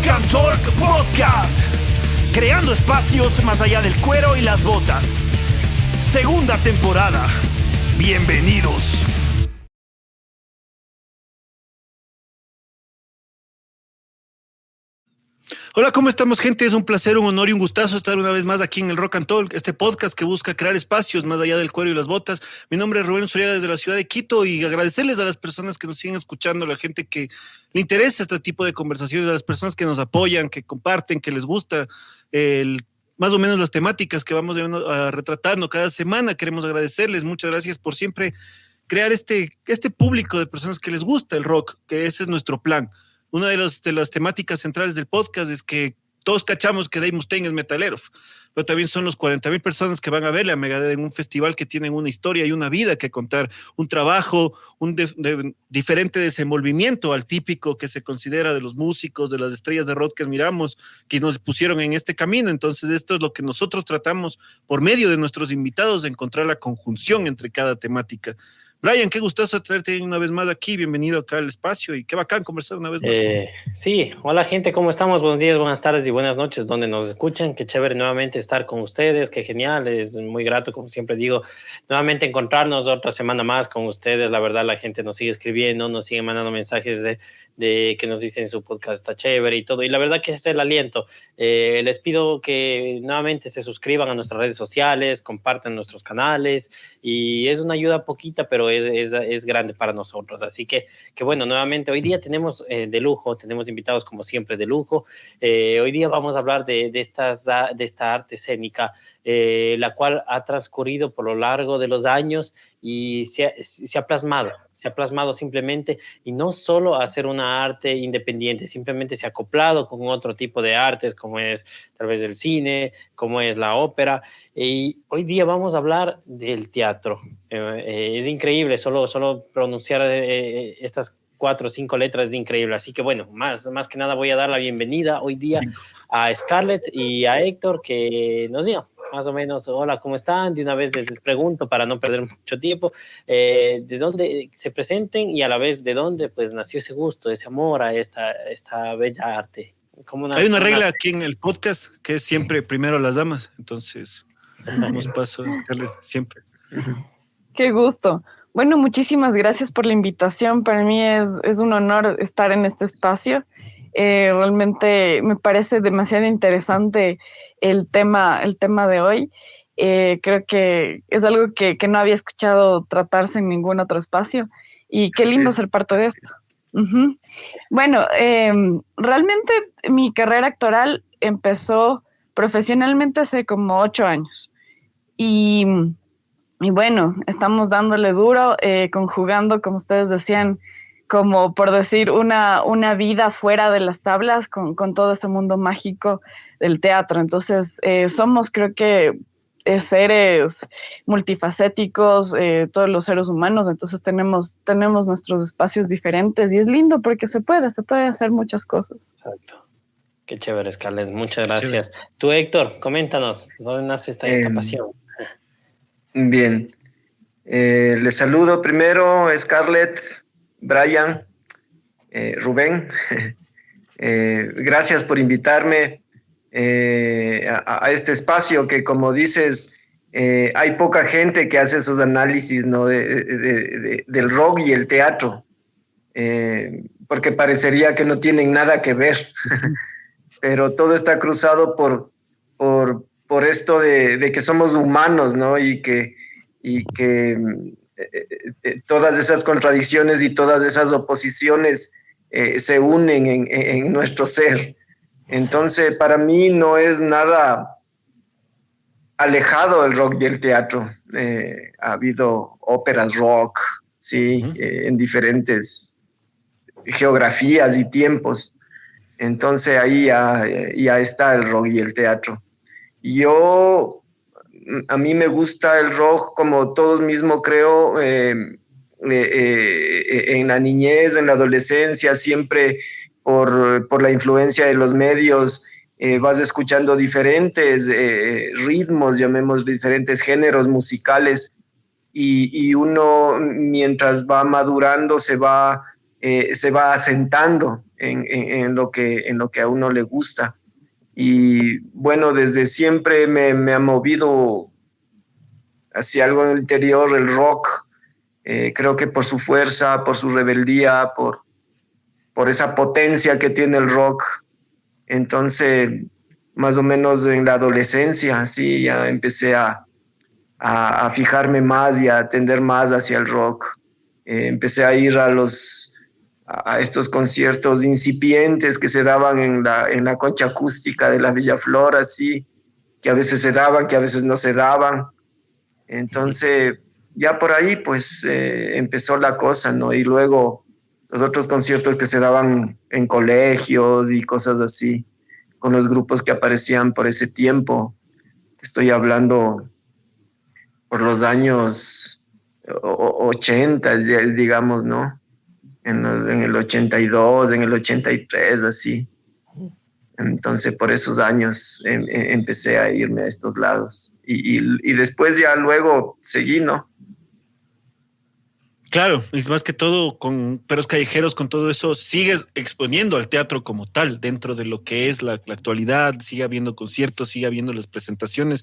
Rock and Talk Podcast, creando espacios más allá del cuero y las botas. Segunda temporada. Bienvenidos. Hola, ¿cómo estamos, gente? Es un placer, un honor y un gustazo estar una vez más aquí en el Rock and Talk, este podcast que busca crear espacios más allá del cuero y las botas. Mi nombre es Rubén Zuriaga desde la ciudad de Quito y agradecerles a las personas que nos siguen escuchando, a la gente que le interesa este tipo de conversaciones, a las personas que nos apoyan, que comparten, que les gusta más o menos las temáticas que vamos retratando cada semana. Queremos agradecerles, muchas gracias por siempre crear este público de personas que les gusta el rock, que ese es nuestro plan. Una de las temáticas centrales del podcast es que todos cachamos que Dave Mustaine es metalero, pero también son los 40,000 personas que van a verle a Megadeth en un festival que tienen una historia y una vida que contar, un trabajo, diferente desenvolvimiento al típico que se considera de los músicos, de las estrellas de rock que admiramos, que nos pusieron en este camino. Entonces esto es lo que nosotros tratamos por medio de nuestros invitados, de encontrar la conjunción entre cada temática. Brian, qué gustoso tenerte una vez más aquí, bienvenido acá al espacio y qué bacán conversar una vez más. Sí, hola gente, ¿cómo estamos? Buenos días, buenas tardes y buenas noches donde nos escuchan. Qué chévere nuevamente estar con ustedes, qué genial, es muy grato, como siempre digo, nuevamente encontrarnos otra semana más con ustedes. La verdad, la gente nos sigue escribiendo, nos sigue mandando mensajes de que nos dicen su podcast está chévere y todo, y la verdad que es el aliento. Les pido que nuevamente se suscriban a nuestras redes sociales, compartan nuestros canales, y es una ayuda poquita, pero es grande para nosotros. Así que bueno, nuevamente hoy día tenemos de lujo, tenemos invitados como siempre de lujo. Hoy día vamos a hablar de esta arte escénica, la cual ha transcurrido por lo largo de los años y se ha plasmado simplemente, y no solo a hacer una arte independiente, simplemente se ha acoplado con otro tipo de artes, como es tal vez el cine, como es la ópera, y hoy día vamos a hablar del teatro. Es increíble, solo pronunciar estas 4 o 5 letras es increíble. Así que bueno, más que nada voy a dar la bienvenida hoy día a Scarlett y a Héctor, que nos digan más o menos, hola, ¿cómo están? De una vez les pregunto para no perder mucho tiempo, de dónde se presenten y a la vez de dónde pues nació ese gusto, ese amor a esta bella arte. Hay una regla aquí en el podcast que es siempre primero las damas, entonces nos paso a Scarlett siempre. Qué gusto. Bueno, muchísimas gracias por la invitación. Para mí es un honor estar en este espacio. Realmente me parece demasiado interesante el tema de hoy. Creo que es algo que no había escuchado tratarse en ningún otro espacio, y qué lindo ser parte de esto. Uh-huh. Bueno, realmente mi carrera actoral empezó profesionalmente hace como 8 años. Y bueno, estamos dándole duro, conjugando, como ustedes decían, como por decir, una vida fuera de las tablas con todo ese mundo mágico del teatro. Entonces, somos, creo que, seres multifacéticos, todos los seres humanos. Entonces tenemos nuestros espacios diferentes y es lindo porque se puede hacer muchas cosas. Exacto. Qué chévere, Scarlett. Muchas gracias. Chévere. Tú, Héctor, coméntanos, ¿dónde nace esta pasión? Bien. Les saludo primero, Scarlett, Brian, Rubén. Gracias por invitarme a este espacio que, como dices, hay poca gente que hace esos análisis, ¿no? del rock y el teatro, porque parecería que no tienen nada que ver, pero todo está cruzado por esto de que somos humanos, ¿no? Y que todas esas contradicciones y todas esas oposiciones se unen en nuestro ser. Entonces, para mí no es nada alejado el rock y el teatro. Ha habido óperas rock, sí, en diferentes geografías y tiempos. Entonces, ahí ya está el rock y el teatro. A mí me gusta el rock, como todos mismos creo, en la niñez, en la adolescencia, siempre por la influencia de los medios, vas escuchando diferentes ritmos, llamemos diferentes géneros musicales, y uno mientras va madurando se va se va asentando en lo que a uno le gusta. Y bueno, desde siempre me ha movido hacia algo en el interior, el rock. Creo que por su fuerza, por su rebeldía, por esa potencia que tiene el rock. Entonces, más o menos en la adolescencia, sí, ya empecé a fijarme más y a tender más hacia el rock. Empecé a ir a estos conciertos incipientes que se daban en la concha acústica de la Villaflor, así, que a veces se daban, que a veces no se daban. Entonces, ya por ahí, pues, empezó la cosa, ¿no? Y luego los otros conciertos que se daban en colegios y cosas así, con los grupos que aparecían por ese tiempo. Estoy hablando por los años 80, digamos, ¿no? En el 82, en el 83, así. Entonces, por esos años empecé a irme a estos lados. Y después ya luego seguí, ¿no? Claro, y más que todo con Perros Callejeros, con todo eso, sigues exponiendo al teatro como tal, dentro de lo que es la actualidad, sigue habiendo conciertos, sigue habiendo las presentaciones,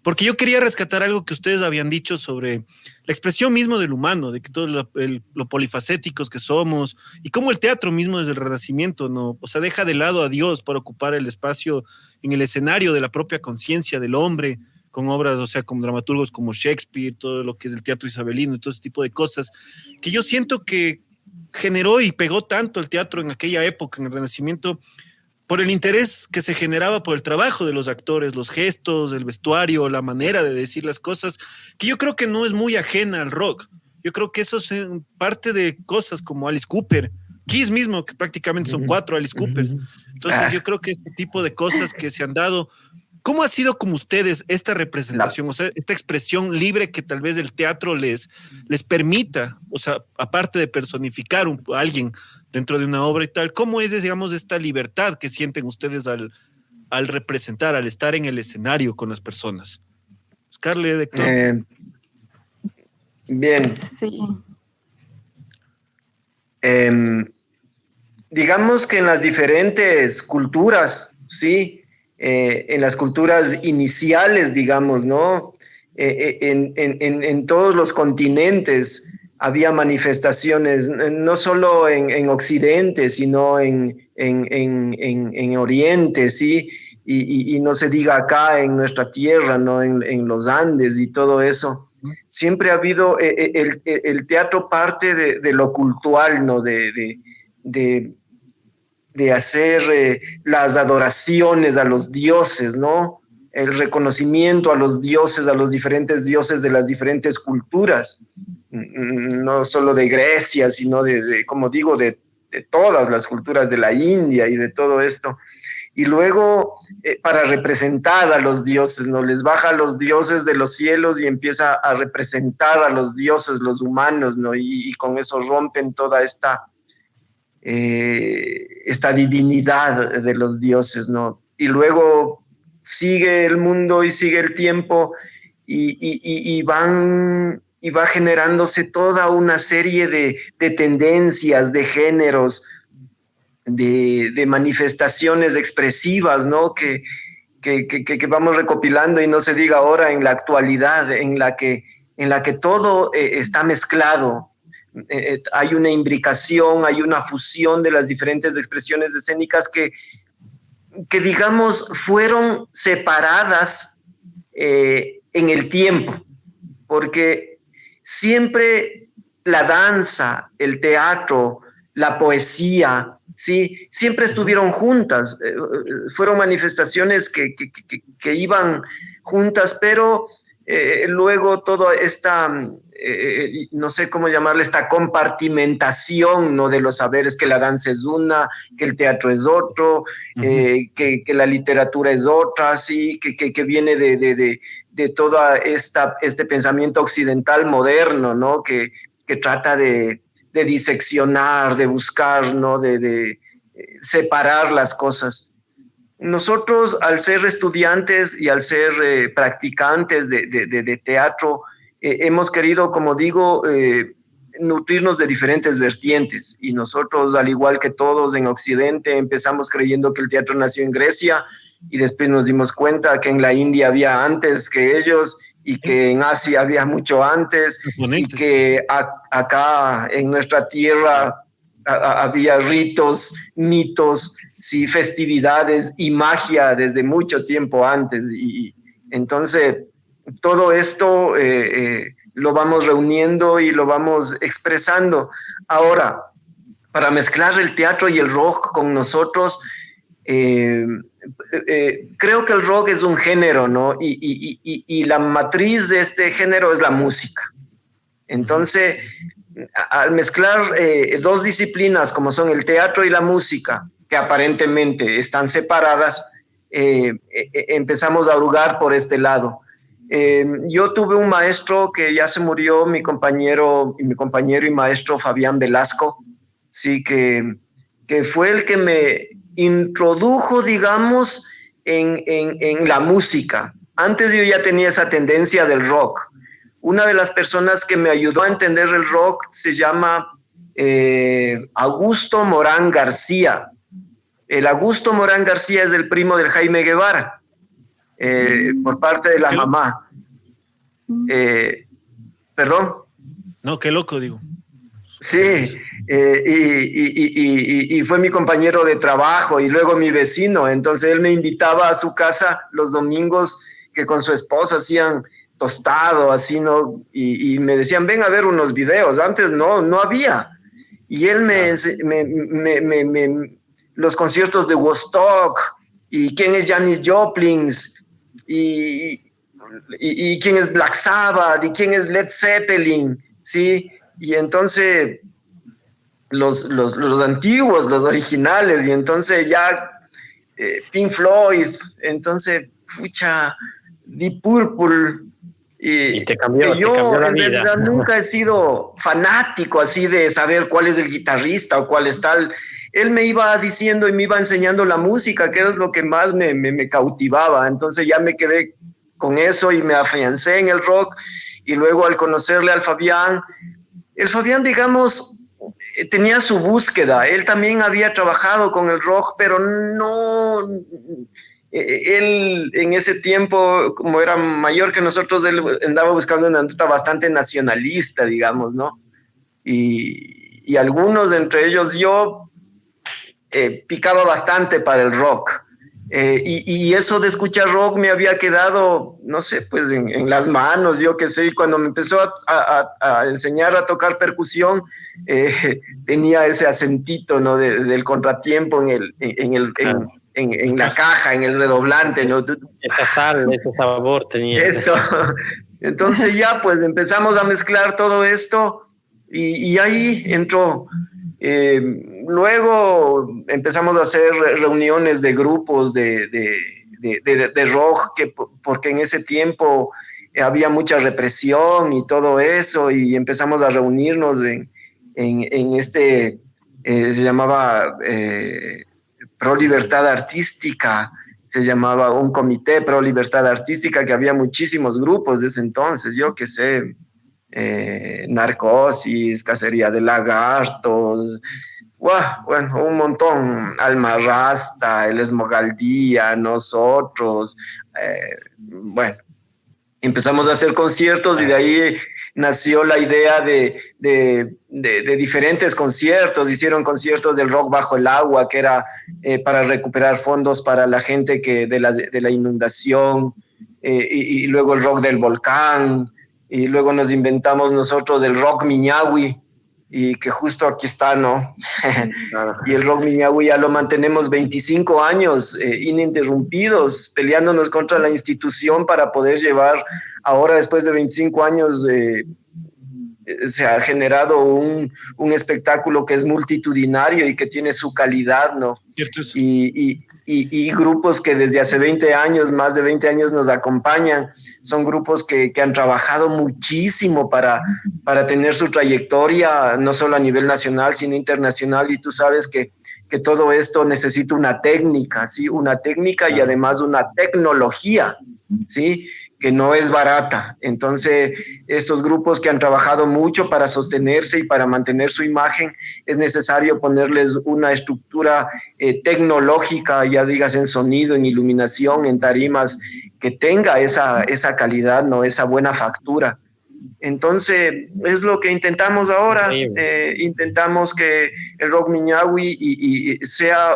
porque yo quería rescatar algo que ustedes habían dicho sobre la expresión mismo del humano, de que todo lo polifacéticos que somos, y cómo el teatro mismo desde el Renacimiento, ¿no? O sea, deja de lado a Dios para ocupar el espacio en el escenario de la propia conciencia del hombre, con obras, o sea, con dramaturgos como Shakespeare, todo lo que es el teatro isabelino y todo ese tipo de cosas, que yo siento que generó y pegó tanto el teatro en aquella época, en el Renacimiento, por el interés que se generaba por el trabajo de los actores, los gestos, el vestuario, la manera de decir las cosas, que yo creo que no es muy ajena al rock. Yo creo que eso es parte de cosas como Alice Cooper, Kiss mismo, que prácticamente son 4 Alice Coopers. Entonces yo creo que este tipo de cosas que se han dado. ¿Cómo ha sido como ustedes esta representación, o sea, esta expresión libre que tal vez el teatro les permita, o sea, aparte de personificar a alguien dentro de una obra y tal, ¿cómo es, digamos, esta libertad que sienten ustedes al representar, al estar en el escenario con las personas? Scarlett, Héctor. Bien. Sí. Digamos que en las diferentes culturas, sí, en las culturas iniciales, digamos, ¿no? En todos los continentes había manifestaciones, no solo en Occidente, sino en Oriente, ¿sí? Y no se diga acá en nuestra tierra, ¿no? En los Andes y todo eso. Siempre ha habido, el teatro parte de lo cultural, ¿no? De hacer las adoraciones a los dioses, ¿no? El reconocimiento a los dioses, a los diferentes dioses de las diferentes culturas, no solo de Grecia, sino como digo, de todas las culturas de la India y de todo esto. Y luego, para representar a los dioses, ¿no? Les baja a los dioses de los cielos y empieza a representar a los dioses, los humanos, ¿no? Y con eso rompen toda esta divinidad de los dioses, ¿no? Y luego sigue el mundo y sigue el tiempo y va generándose toda una serie de tendencias, de géneros, de manifestaciones expresivas, ¿no? Que vamos recopilando, y no se diga ahora en la actualidad, en la que todo está mezclado. Hay una imbricación, hay una fusión de las diferentes expresiones escénicas que digamos, fueron separadas en el tiempo, porque siempre la danza, el teatro, la poesía, ¿sí? Siempre estuvieron juntas, fueron manifestaciones que iban juntas, pero luego toda esta, no sé cómo llamarle, esta compartimentación, ¿no? De los saberes, que la danza es una, que el teatro es otro, que la literatura es otra, ¿sí? Que viene de todo este pensamiento occidental moderno, ¿no? Que trata de diseccionar, de buscar, ¿no? De separar las cosas. Nosotros, al ser estudiantes y al ser practicantes de teatro, hemos querido, como digo, nutrirnos de diferentes vertientes. Y nosotros, al igual que todos en Occidente, empezamos creyendo que el teatro nació en Grecia y después nos dimos cuenta que en la India había antes que ellos y que en Asia había mucho antes y que acá en nuestra tierra había ritos, mitos, sí, festividades y magia desde mucho tiempo antes. Y entonces todo esto lo vamos reuniendo y lo vamos expresando. Ahora, para mezclar el teatro y el rock con nosotros, creo que el rock es un género, ¿no? Y la matriz de este género es la música. Entonces, al mezclar dos disciplinas como son el teatro y la música, que aparentemente están separadas, empezamos a hurgar por este lado. Yo tuve un maestro que ya se murió, mi compañero y maestro Fabián Velasco, sí, que fue el que me introdujo, digamos, en la música. Antes yo ya tenía esa tendencia del rock. Una de las personas que me ayudó a entender el rock se llama Augusto Morán García. El Augusto Morán García es el primo del Jaime Guevara, por parte de la mamá. ¿Perdón? No, qué loco, digo. Sí, y fue mi compañero de trabajo y luego mi vecino. Entonces él me invitaba a su casa los domingos, que con su esposa hacían tostado, así, ¿no? Y me decían, ven a ver unos videos. Antes no había. Y él los conciertos de Woodstock, y quién es Janis Joplin, y quién es Black Sabbath, y quién es Led Zeppelin, ¿sí? Y entonces los antiguos, los originales, y entonces ya Pink Floyd, entonces, pucha, Deep Purple. Y te cambió la vida. Yo nunca he sido fanático así de saber cuál es el guitarrista o cuál es tal. Él me iba diciendo y me iba enseñando la música, que es lo que más me cautivaba. Entonces ya me quedé con eso y me afiancé en el rock. Y luego al conocerle al Fabián, el Fabián, digamos, tenía su búsqueda. Él también había trabajado con el rock, pero no... Él en ese tiempo, como era mayor que nosotros, él andaba buscando una nota bastante nacionalista, digamos, ¿no? Y algunos, entre ellos yo, picaba bastante para el rock. Y eso de escuchar rock me había quedado, no sé, pues en las manos, yo qué sé. Y cuando me empezó a enseñar a tocar percusión, tenía ese acentito, ¿no? Del contratiempo en la caja, en el redoblante, ¿no? Esa sal, ese sabor tenía. Eso. Entonces ya pues empezamos a mezclar todo esto y ahí entró. Luego empezamos a hacer reuniones de grupos de rock, porque en ese tiempo había mucha represión y todo eso, y empezamos a reunirnos en este, se llamaba... Pro Libertad Artística, se llamaba un comité Pro Libertad Artística, que había muchísimos grupos de ese entonces, yo qué sé, Narcosis, Cacería de Lagartos, bueno, un montón, Alma Rasta, El Esmogaldía, nosotros, bueno, empezamos a hacer conciertos y de ahí nació la idea de diferentes conciertos. Hicieron conciertos del rock bajo el agua, que era para recuperar fondos para la gente de la inundación, y luego el rock del volcán, y luego nos inventamos nosotros el rock Miñahui, y que justo aquí está, ¿no? Claro. Y el rock Miñahui ya lo mantenemos 25 años ininterrumpidos, peleándonos contra la institución para poder llevar, ahora después de 25 años, se ha generado un espectáculo que es multitudinario y que tiene su calidad, ¿no? Y grupos que desde hace 20 años, más de 20 años nos acompañan, son grupos que han trabajado muchísimo para tener su trayectoria, no solo a nivel nacional, sino internacional, y tú sabes que todo esto necesita una técnica, ¿sí? Una técnica y además una tecnología, ¿sí? que no es barata. Entonces, estos grupos que han trabajado mucho para sostenerse y para mantener su imagen, es necesario ponerles una estructura tecnológica, ya digas en sonido, en iluminación, en tarimas, que tenga esa calidad, ¿no? Esa buena factura. Entonces, es lo que intentamos ahora. Intentamos que el rock miñahui y sea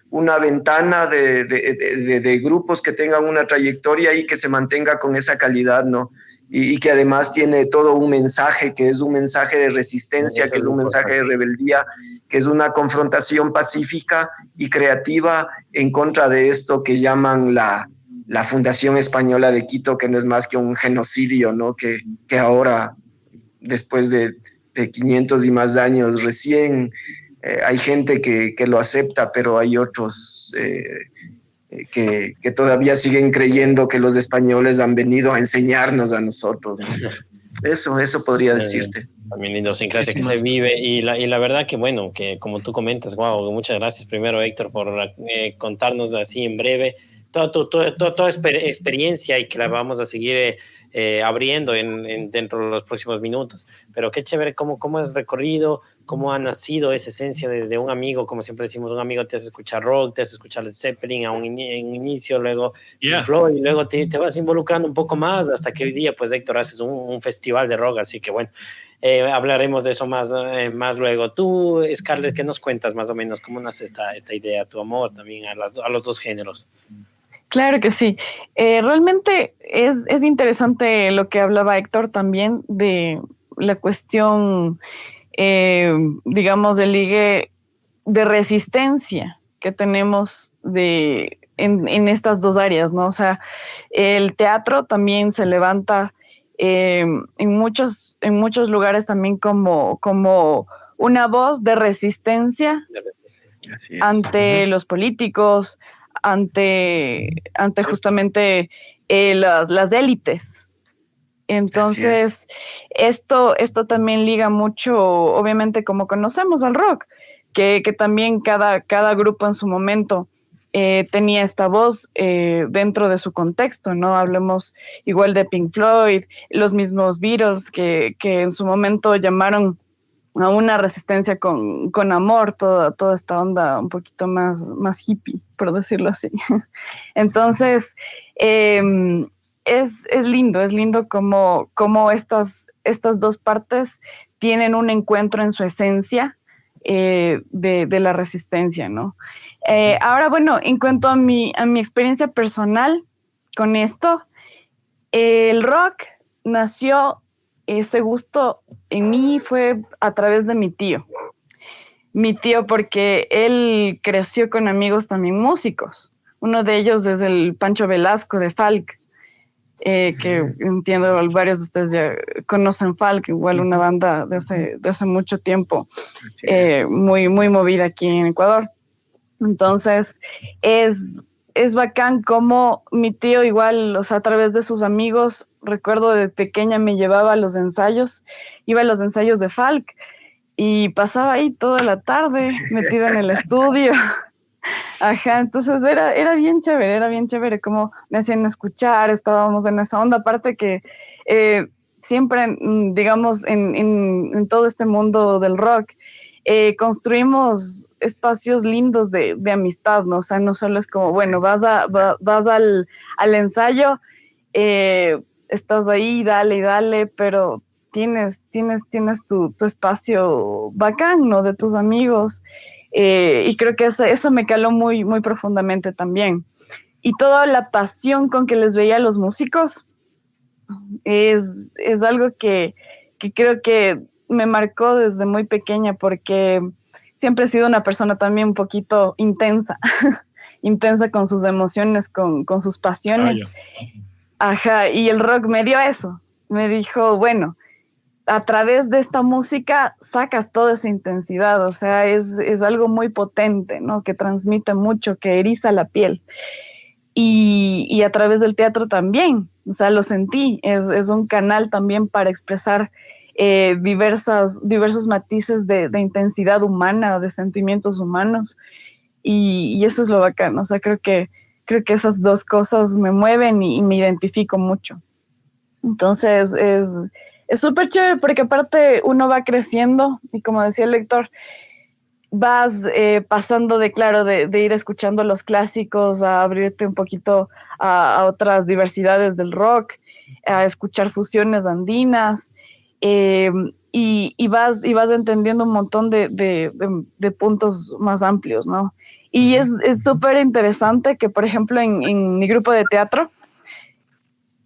una ventana de grupos que tengan una trayectoria y que se mantenga con esa calidad, ¿no? Y que además tiene todo un mensaje, que es un mensaje de resistencia, que es un mensaje de rebeldía, que es una confrontación pacífica y creativa en contra de esto que llaman la Fundación Española de Quito, que no es más que un genocidio, ¿no? Que ahora, después de 500 y más años, recién hay gente que lo acepta, pero hay otros que todavía siguen creyendo que los españoles han venido a enseñarnos a nosotros, ¿no? Eso podría decirte. También la idiosincrasia que se vive y la verdad que bueno, que como tú comentas, wow, muchas gracias primero Héctor por contarnos así en breve toda experiencia y que la vamos a seguir abriendo dentro de los próximos minutos. Pero qué chévere cómo has recorrido, cómo ha nacido esa esencia de un amigo, como siempre decimos, un amigo te hace escuchar rock, te hace escuchar Led Zeppelin en inicio, luego Floyd, y luego te vas involucrando un poco más hasta que hoy día, pues Héctor, haces un festival de rock, así que bueno, hablaremos de eso más luego. Tú, Scarlett, ¿qué nos cuentas más o menos? ¿Cómo nace esta idea, tu amor también a los dos géneros? Claro que sí. Realmente es interesante lo que hablaba Héctor también de la cuestión, digamos, del ligue de resistencia que tenemos en estas dos áreas, ¿no? O sea, el teatro también se levanta en muchos lugares también como una voz de resistencia ante los políticos, ante justamente las élites. Entonces, esto también liga mucho, obviamente, como conocemos al rock, que también cada grupo en su momento tenía esta voz dentro de su contexto, ¿no? Hablemos igual de Pink Floyd, los mismos Beatles que en su momento llamaron a una resistencia con amor, toda esta onda un poquito más hippie, por decirlo así. Entonces, es lindo como estas dos partes tienen un encuentro en su esencia de la resistencia, ¿no? Ahora, bueno, en cuanto a mi experiencia personal con esto, el rock nació, ese gusto en mí fue a través de mi tío. Mi tío, porque él creció con amigos también músicos. Uno de ellos es el Pancho Velasco de Falk, que entiendo varios de ustedes ya conocen Falk, igual una banda de hace mucho tiempo, muy, muy movida aquí en Ecuador. Entonces, es bacán como mi tío igual, o sea, a través de sus amigos, recuerdo de pequeña me llevaba a los ensayos, iba a los ensayos de Falk y pasaba ahí toda la tarde metida en el estudio. Ajá, entonces era bien chévere como me hacían escuchar, estábamos en esa onda, aparte que siempre, digamos, en todo este mundo del rock, construimos espacios lindos de amistad, ¿no? O sea, no solo es como, bueno, vas al ensayo, estás ahí, dale, pero tienes tu espacio bacán, ¿no? De tus amigos, y creo que eso me caló muy, muy profundamente también. Y toda la pasión con que les veía a los músicos es algo que creo que me marcó desde muy pequeña, porque siempre he sido una persona también un poquito intensa, intensa con sus emociones, con sus pasiones. Ajá, y el rock me dio eso, me dijo, bueno, a través de esta música sacas toda esa intensidad, o sea, es algo muy potente, ¿no? Que transmite mucho, que eriza la piel. Y a través del teatro también, o sea, lo sentí, es un canal también para expresar diversos matices de intensidad humana, de sentimientos humanos, y eso es lo bacano. O sea, creo que Creo que esas dos cosas me mueven y me identifico mucho. Entonces es súper chévere porque aparte uno va creciendo y como decía el lector, vas pasando de ir escuchando los clásicos a abrirte un poquito a otras diversidades del rock, a escuchar fusiones andinas, y vas entendiendo un montón de puntos más amplios, ¿no? Y es súper interesante que, por ejemplo, en mi grupo de teatro,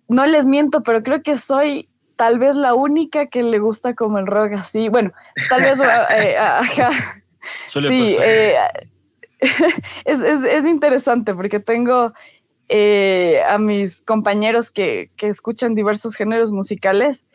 no les miento, pero creo que soy tal vez la única que le gusta como el rock así. Bueno, tal vez... Sí, es interesante porque tengo a mis compañeros que escuchan diversos géneros musicales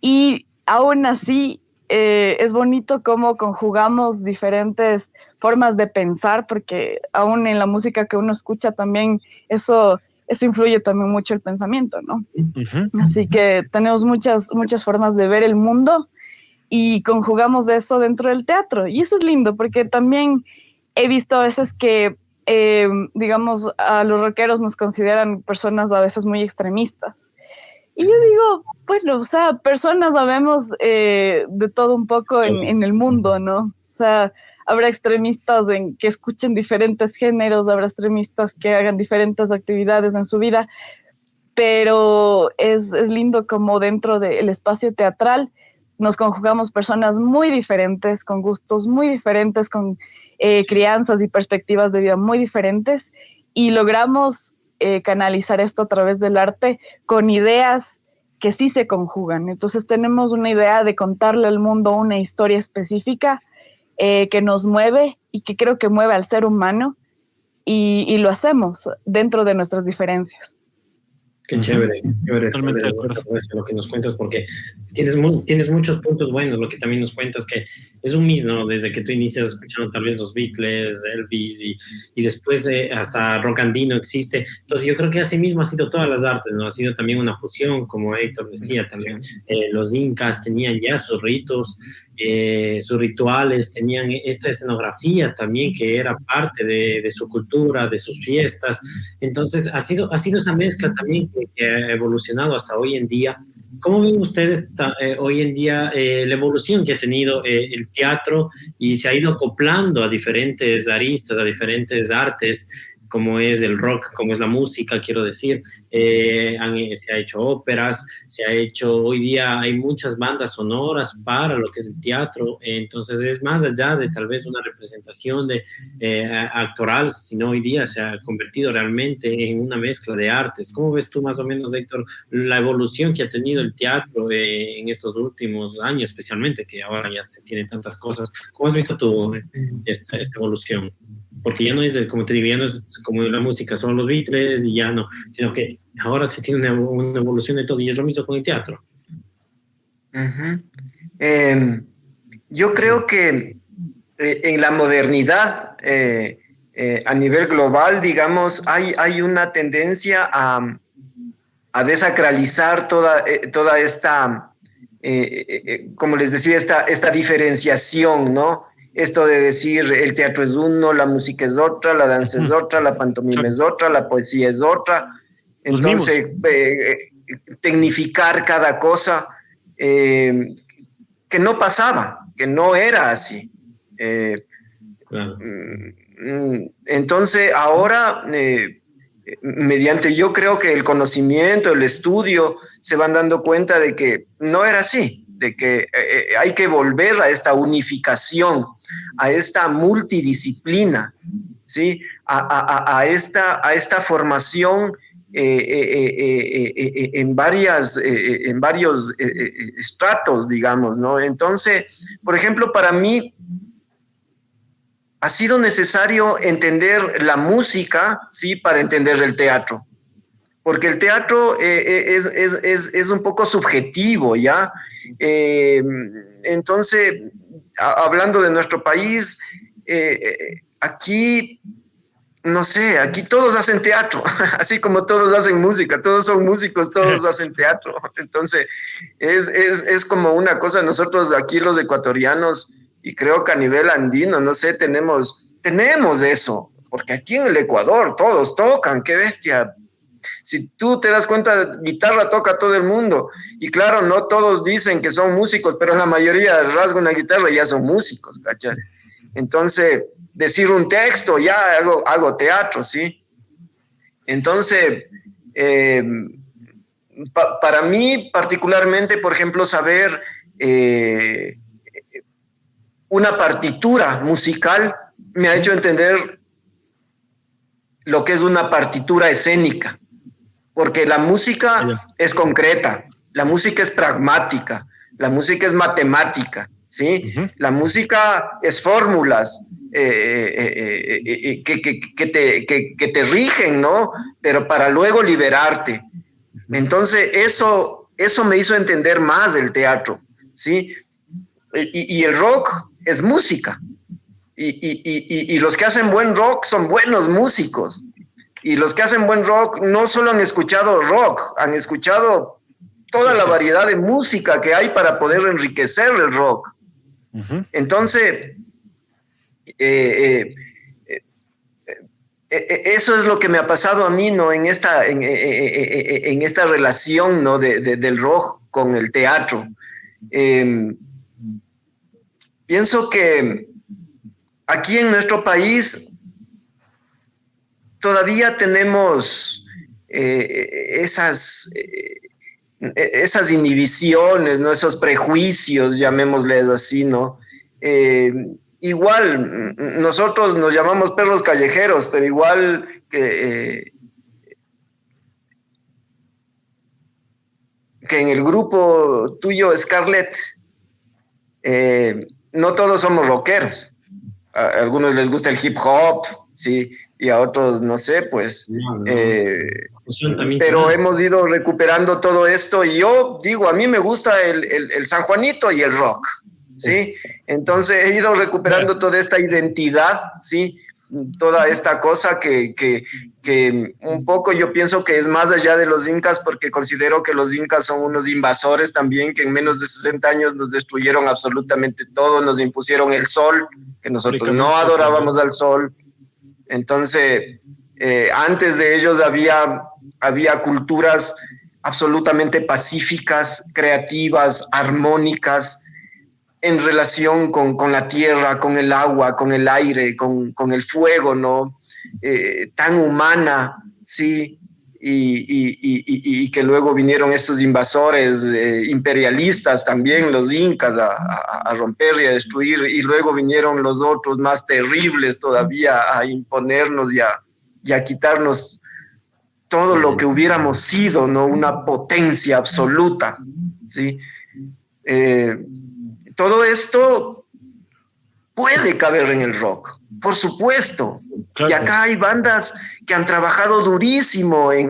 y aún así es bonito cómo conjugamos diferentes formas de pensar, porque aún en la música que uno escucha también eso influye también mucho el pensamiento, ¿no? Uh-huh. Así que tenemos muchas formas de ver el mundo y conjugamos eso dentro del teatro. Y eso es lindo, porque también he visto a veces que, digamos, a los rockeros nos consideran personas a veces muy extremistas. Y yo digo, bueno, o sea, personas sabemos de todo un poco en el mundo, ¿no? O sea, habrá extremistas que escuchen diferentes géneros, habrá extremistas que hagan diferentes actividades en su vida, pero es lindo como dentro del espacio teatral nos conjugamos personas muy diferentes, con gustos muy diferentes, con crianzas y perspectivas de vida muy diferentes, y logramos canalizar esto a través del arte con ideas que sí se conjugan. Entonces tenemos una idea de contarle al mundo una historia específica que nos mueve y que creo que mueve al ser humano, y lo hacemos dentro de nuestras diferencias. Qué chévere, totalmente de acuerdo con lo que nos cuentas, porque tienes muchos puntos buenos. Lo que también nos cuentas que es un mismo, ¿no? Desde que tú inicias escuchando tal vez los Beatles, Elvis, y después hasta rock andino existe. Entonces yo creo que así mismo ha sido todas las artes, ¿no? Ha sido también una fusión, como Héctor decía también. Los incas tenían ya sus ritos, sus rituales, tenían esta escenografía también que era parte de su cultura, de sus fiestas. Entonces ha sido esa mezcla también que ha evolucionado hasta hoy en día. ¿Cómo ven ustedes hoy en día la evolución que ha tenido el teatro y se ha ido acoplando a diferentes aristas, a diferentes artes, como es el rock, como es la música, quiero decir? Se ha hecho óperas, hoy día hay muchas bandas sonoras para lo que es el teatro. Entonces es más allá de tal vez una representación actoral, sino hoy día se ha convertido realmente en una mezcla de artes. ¿Cómo ves tú más o menos, Héctor, la evolución que ha tenido el teatro en estos últimos años, especialmente que ahora ya se tienen tantas cosas? ¿Cómo has visto tú esta evolución? Porque ya no es, como te digo, ya no es como la música, son los Beatles y ya no, sino que ahora se tiene una evolución de todo, y es lo mismo con el teatro. Uh-huh. Yo creo que en la modernidad, a nivel global, digamos, hay una tendencia a desacralizar toda esta, como les decía, esta diferenciación, ¿no? Esto de decir el teatro es uno, la música es otra, la danza es otra, la pantomima es otra, la poesía es otra. Entonces, tecnificar cada cosa, que no pasaba, que no era así. Entonces, ahora, mediante, yo creo que el conocimiento, el estudio, se van dando cuenta de que no era así, de que hay que volver a esta unificación, a esta multidisciplina, ¿sí? a esta formación en varios estratos, digamos, ¿no? Entonces, por ejemplo, para mí ha sido necesario entender la música, ¿sí? Para entender el teatro. Porque el teatro es un poco subjetivo, ¿ya? Entonces, hablando de nuestro país, aquí, no sé, aquí todos hacen teatro, así como todos hacen música, todos son músicos, todos hacen teatro. Entonces, es como una cosa, nosotros aquí los ecuatorianos, y creo que a nivel andino, no sé, tenemos eso. porque aquí en el Ecuador todos tocan, qué bestia. Si tú te das cuenta, guitarra toca todo el mundo. Y claro, no todos dicen que son músicos, pero la mayoría rasga una guitarra y ya son músicos, ¿cachai? Entonces, decir un texto, ya hago teatro, ¿sí? Entonces, para mí particularmente, por ejemplo, saber una partitura musical me ha hecho entender lo que es una partitura escénica, porque la música es concreta, la música es pragmática, la música es matemática, ¿sí? La música es fórmulas que te rigen, ¿no? Pero para luego liberarte. Entonces, eso me hizo entender más del teatro, ¿sí? Y el rock es música. Y los que hacen buen rock son buenos músicos. Y los que hacen buen rock no solo han escuchado rock, han escuchado toda la variedad de música que hay para poder enriquecer el rock. Entonces, eso es lo que me ha pasado a mí, ¿no? En esta relación, ¿no? del rock con el teatro. Pienso que aquí en nuestro país todavía tenemos esas inhibiciones, ¿no? Esos prejuicios, llamémosles así, ¿no? Igual, nosotros nos llamamos perros callejeros, pero igual que en el grupo tuyo, Scarlett, no todos somos rockeros. A algunos les gusta el hip hop, sí, y a otros, no sé, pues. Pero hemos ido recuperando todo esto, y yo digo, a mí me gusta el San Juanito y el rock, ¿sí? Entonces he ido recuperando toda esta identidad, ¿sí? Toda esta cosa que un poco yo pienso que es más allá de los incas, porque considero que los incas son unos invasores también, que en menos de 60 años nos destruyeron absolutamente todo, nos impusieron el sol, que nosotros no adorábamos al sol. Entonces, antes de ellos había culturas absolutamente pacíficas, creativas, armónicas, en relación con la tierra, con el agua, con el aire, con el fuego, ¿no? Tan humana, ¿sí? Y que luego vinieron estos invasores imperialistas también, los incas, a romper y a destruir, y luego vinieron los otros más terribles todavía a imponernos y a quitarnos todo lo que hubiéramos sido, ¿no? Una potencia absoluta, ¿sí? Todo esto puede caber en el rock, por supuesto. Claro. Y acá hay bandas que han trabajado durísimo en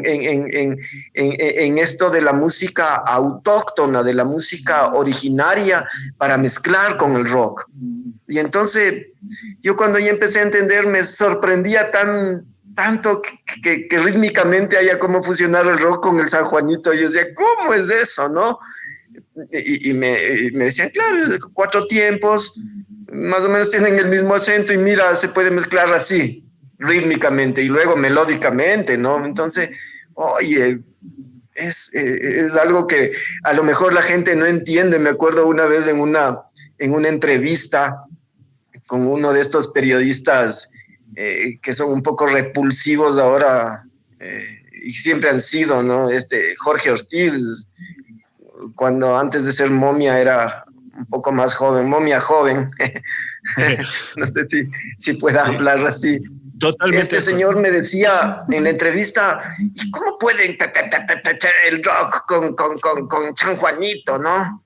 esto de la música autóctona, de la música originaria, para mezclar con el rock. Y entonces, yo cuando ya empecé a entender, me sorprendía tanto que rítmicamente haya cómo fusionar el rock con el San Juanito. Y yo decía, ¿cómo es eso, no? Y me decían, claro, 4 tiempos, más o menos tienen el mismo acento, y mira, se puede mezclar así, rítmicamente, y luego melódicamente, ¿no? Entonces, oye, es algo que a lo mejor la gente no entiende. Me acuerdo una vez en una entrevista con uno de estos periodistas que son un poco repulsivos ahora, y siempre han sido, ¿no? Jorge Ortiz, cuando antes de ser Momia era un poco más joven, Momia joven. No sé si pueda hablar así. Totalmente. Este señor me decía en la entrevista, ¿y cómo pueden el rock con San Juanito, no?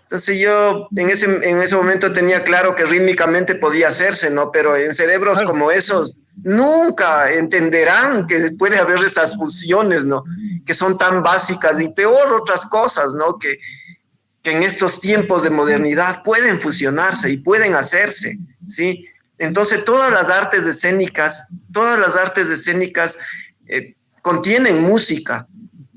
Entonces yo en ese momento tenía claro que rítmicamente podía hacerse, ¿no? Pero en cerebros como esos nunca entenderán que puede haber esas fusiones, ¿no? Que son tan básicas, y peor otras cosas, ¿no? Que en estos tiempos de modernidad pueden fusionarse y pueden hacerse, ¿sí? Entonces todas las artes escénicas contienen música,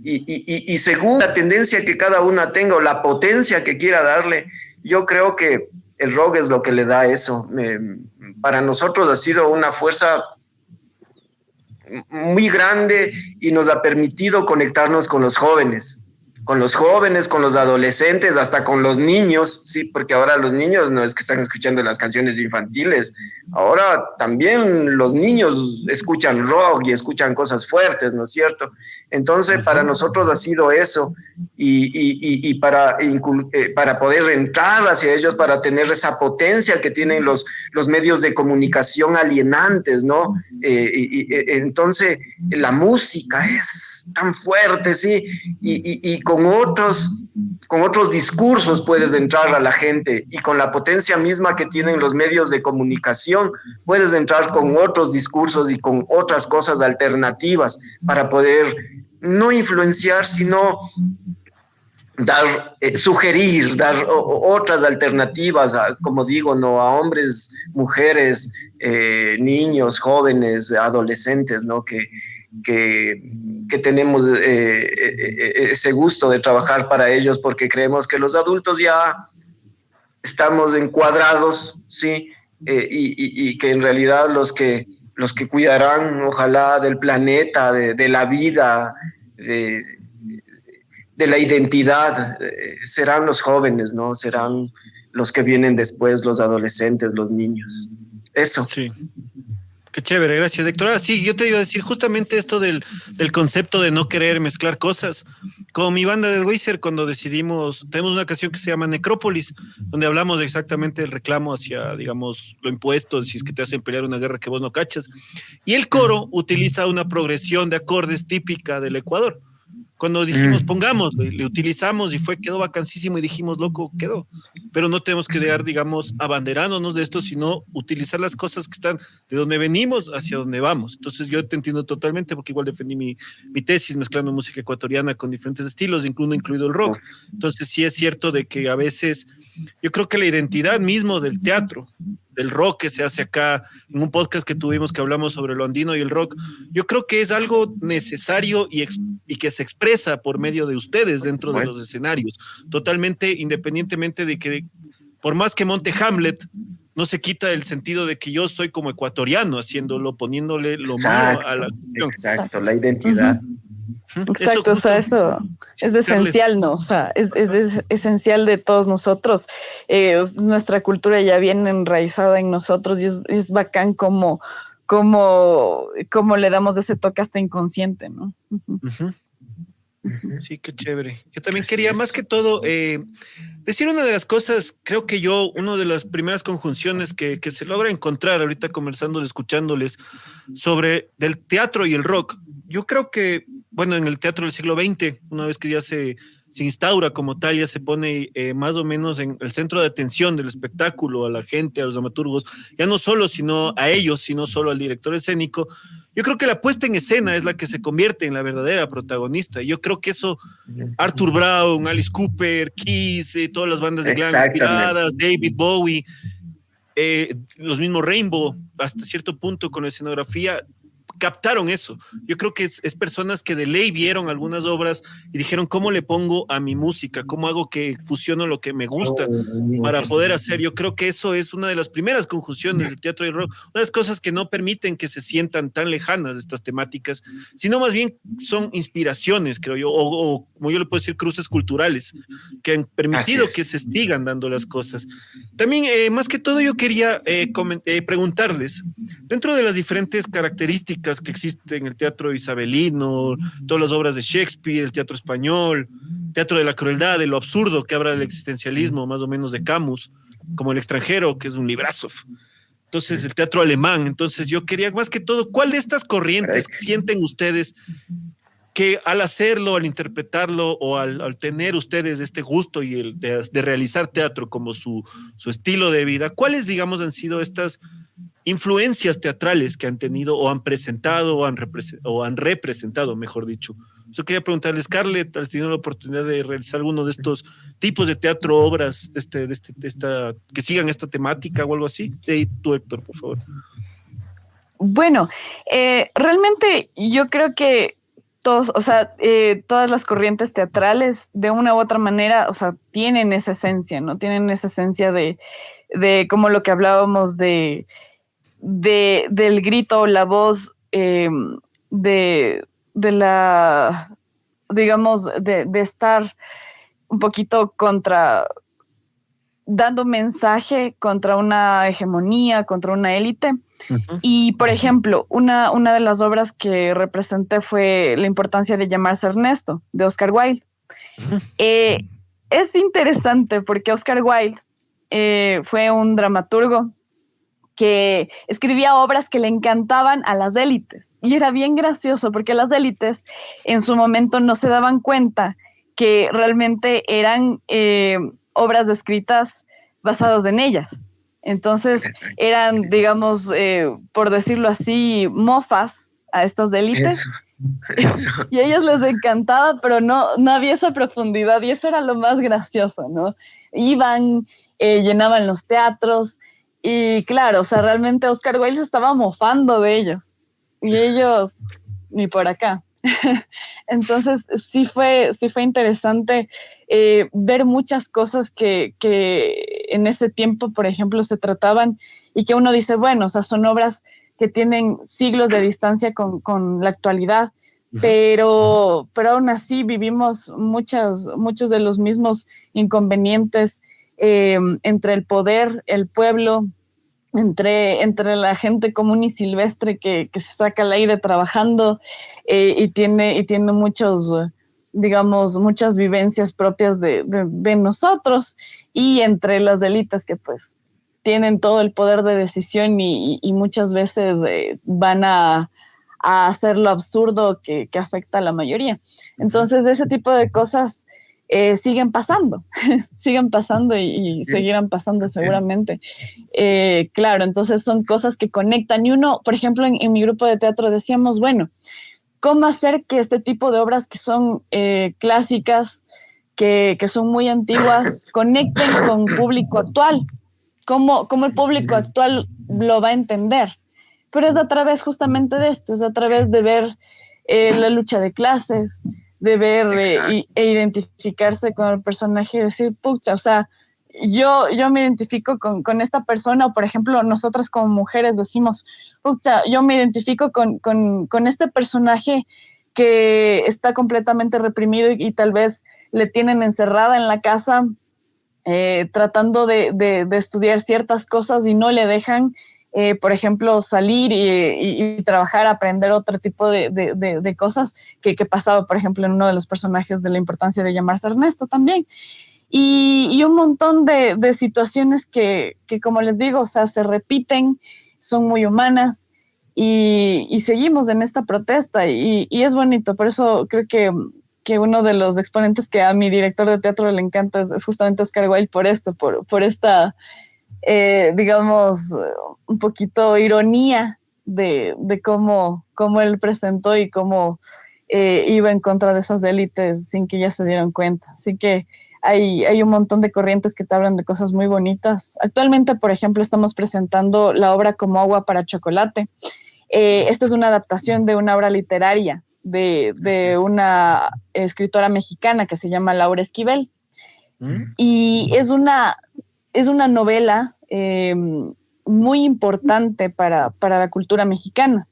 y según la tendencia que cada una tenga o la potencia que quiera darle, yo creo que el rock es lo que le da eso. Para nosotros ha sido una fuerza muy grande y nos ha permitido conectarnos con los jóvenes, con los adolescentes, hasta con los niños, sí, porque ahora los niños no es que están escuchando las canciones infantiles, ahora también los niños escuchan rock y escuchan cosas fuertes, ¿no es cierto? Entonces, para nosotros ha sido eso, y para poder entrar hacia ellos, para tener esa potencia que tienen los medios de comunicación alienantes, ¿no? Entonces, la música es tan fuerte, ¿sí? Y con otros discursos puedes entrar a la gente, y con la potencia misma que tienen los medios de comunicación puedes entrar con otros discursos y con otras cosas alternativas para poder no influenciar, sino sugerir, dar otras alternativas, como digo, ¿no? A hombres, mujeres, niños, jóvenes, adolescentes, ¿no? Que tenemos ese gusto de trabajar para ellos, porque creemos que los adultos ya estamos encuadrados, ¿sí? Y que en realidad los que cuidarán, ojalá, del planeta, de la vida, de la identidad, serán los jóvenes, ¿no? Serán los que vienen después, los adolescentes, los niños. Eso. Sí. Qué chévere, gracias, Héctor. Ah, sí, yo te iba a decir justamente esto del concepto de no querer mezclar cosas. Con mi banda de Weiser, cuando decidimos, tenemos una canción que se llama Necrópolis, donde hablamos exactamente del reclamo hacia, digamos, lo impuesto, si es que te hacen pelear una guerra que vos no cachas. Y el coro utiliza una progresión de acordes típica del Ecuador. Cuando dijimos, pongamos, le utilizamos y quedó vacancísimo y dijimos, loco, quedó. Pero no tenemos que dejar, digamos, abanderándonos de esto, sino utilizar las cosas que están de donde venimos hacia donde vamos. Entonces yo te entiendo totalmente, porque igual defendí mi tesis mezclando música ecuatoriana con diferentes estilos, incluido el rock. Entonces sí es cierto de que a veces, yo creo que la identidad mismo del teatro, del rock que se hace acá, en un podcast que tuvimos que hablamos sobre lo andino y el rock, yo creo que es algo necesario y que se expresa por medio de ustedes dentro de los escenarios, totalmente independientemente de que, por más que monte Hamlet, no se quita el sentido de que yo estoy como ecuatoriano haciéndolo, poniéndole lo mío a la cuestión. Exacto, la identidad. Exacto, o sea, eso es esencial, ¿no? O sea, es esencial de todos nosotros. Nuestra cultura ya viene enraizada en nosotros y es bacán como le damos ese toque hasta inconsciente, ¿no? Sí, qué chévere. Yo también quería, más que todo, decir una de las cosas, creo que una de las primeras conjunciones que se logra encontrar ahorita conversándoles, escuchándoles, sobre del teatro y el rock. Yo creo que, bueno, en el teatro del siglo XX, una vez que ya se instaura como tal, ya se pone más o menos en el centro de atención del espectáculo, a la gente, a los dramaturgos, ya no solo sino a ellos, sino solo al director escénico. Yo creo que la puesta en escena es la que se convierte en la verdadera protagonista. Yo creo que eso, Arthur Brown, Alice Cooper, Kiss, todas las bandas de glam inspiradas, David Bowie, los mismos Rainbow, hasta cierto punto con la escenografía, captaron eso. Yo creo que es personas que de ley vieron algunas obras y dijeron, ¿cómo le pongo a mi música? ¿Cómo hago que fusiono lo que me gusta para poder hacer? Yo creo que eso es una de las primeras conjunciones del teatro y el rock, una de las cosas que no permiten que se sientan tan lejanas estas temáticas, sino más bien son inspiraciones, creo yo, o como yo le puedo decir, cruces culturales que han permitido que se sigan dando las cosas. También, más que todo, yo quería preguntarles, dentro de las diferentes características que existen en el teatro isabelino, todas las obras de Shakespeare, el teatro español, teatro de la crueldad, de lo absurdo que habla del existencialismo, más o menos de Camus, como El extranjero, que es un librazo. Entonces, el teatro alemán. Entonces, yo quería, más que todo, ¿cuál de estas corrientes sienten ustedes que al hacerlo, al interpretarlo o al tener ustedes este gusto y de realizar teatro como su estilo de vida, cuáles, digamos, han sido estas influencias teatrales que han tenido o han presentado o han representado, mejor dicho? Yo quería preguntarle, Scarlett, ¿has tenido la oportunidad de realizar alguno de estos tipos de teatro, obras que sigan esta temática o algo así? Y tú, Héctor, por favor. Bueno, realmente yo creo que todas las corrientes teatrales, de una u otra manera, o sea, tienen esa esencia, ¿no? Tienen esa esencia de como lo que hablábamos del grito, la voz, de la, digamos, de estar un poquito dando mensaje contra una hegemonía, contra una élite. Uh-huh. Y, por ejemplo, una de las obras que representé fue La importancia de llamarse Ernesto, de Oscar Wilde. Uh-huh. Es interesante porque Oscar Wilde fue un dramaturgo que escribía obras que le encantaban a las élites. Y era bien gracioso porque las élites en su momento no se daban cuenta que realmente eran obras escritas basadas en ellas. Entonces eran, digamos, por decirlo así, mofas a estas élites. Y a ellos les encantaba, pero no había esa profundidad y eso era lo más gracioso, ¿no? Iban, llenaban los teatros y claro, o sea, realmente Oscar Wilde se estaba mofando de ellos y ellos ni por acá. Entonces sí fue interesante ver muchas cosas que en ese tiempo, por ejemplo, se trataban y que uno dice, bueno, o sea, son obras que tienen siglos de distancia con la actualidad, pero aún así vivimos muchos de los mismos inconvenientes entre el poder, el pueblo, entre la gente común y silvestre que se saca el aire trabajando y tiene muchos, digamos, muchas vivencias propias de nosotros, y entre las élites que pues tienen todo el poder de decisión y muchas veces van a hacer lo absurdo que afecta a la mayoría. Entonces ese tipo de cosas siguen pasando y seguirán pasando seguramente. Claro, entonces son cosas que conectan y uno, por ejemplo, en mi grupo de teatro decíamos, bueno, ¿cómo hacer que este tipo de obras que son clásicas, que son muy antiguas, conecten con público actual? ¿Cómo el público actual lo va a entender? Pero es a través justamente de esto, es a través de ver la lucha de clases, de ver e identificarse con el personaje y decir, pucha, o sea, yo me identifico con esta persona, o por ejemplo, nosotras como mujeres decimos, pucha, yo me identifico con este personaje que está completamente reprimido y tal vez le tienen encerrada en la casa tratando de estudiar ciertas cosas y no le dejan, por ejemplo, salir y trabajar, aprender otro tipo de cosas que pasaba, por ejemplo, en uno de los personajes de La importancia de llamarse Ernesto también. Y un montón de situaciones que, como les digo, o sea, se repiten, son muy humanas y seguimos en esta protesta y es bonito. Por eso creo que uno de los exponentes que a mi director de teatro le encanta es justamente Oscar Wilde por esto, por esta, digamos, un poquito ironía de cómo él presentó y cómo iba en contra de esas élites sin que ya se dieran cuenta. Así que hay un montón de corrientes que te hablan de cosas muy bonitas. Actualmente, por ejemplo, estamos presentando la obra Como agua para chocolate. Esta es una adaptación de una obra literaria de una escritora mexicana que se llama Laura Esquivel. Y es una novela muy importante para la cultura mexicana.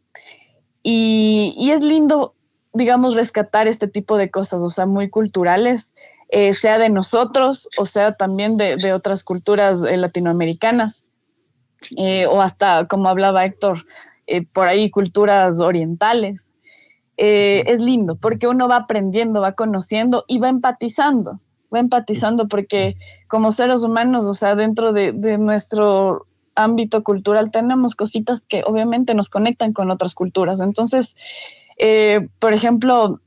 Y es lindo, digamos, rescatar este tipo de cosas, o sea, muy culturales, sea de nosotros o sea también de otras culturas latinoamericanas, o hasta, como hablaba Héctor, por ahí culturas orientales. Es lindo porque uno va aprendiendo, va conociendo y va empatizando porque como seres humanos, o sea, dentro de nuestro ámbito cultural tenemos cositas que obviamente nos conectan con otras culturas. Entonces, por ejemplo,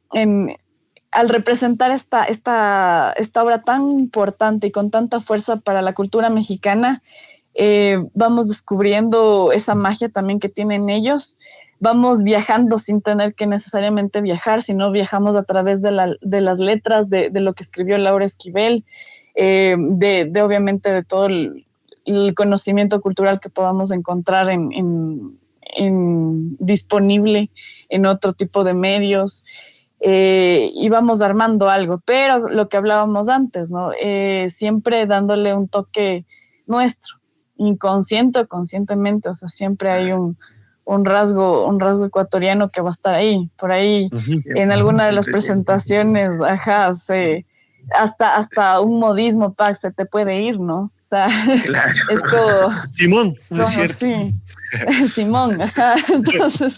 al representar esta obra tan importante y con tanta fuerza para la cultura mexicana, vamos descubriendo esa magia también que tienen ellos. Vamos viajando sin tener que necesariamente viajar, sino viajamos a través de las letras, de lo que escribió Laura Esquivel, obviamente de todo el conocimiento cultural que podamos encontrar disponible en otro tipo de medios. Y vamos armando algo, pero lo que hablábamos antes, ¿no? Siempre dándole un toque nuestro, inconsciente o conscientemente, o sea, siempre hay un un rasgo ecuatoriano que va a estar ahí, por ahí, en alguna de las presentaciones, hasta un modismo, Pac, se te puede ir, ¿no? O sea, Claro. es como... Simón, como es cierto. sí. Simón, ajá. Entonces,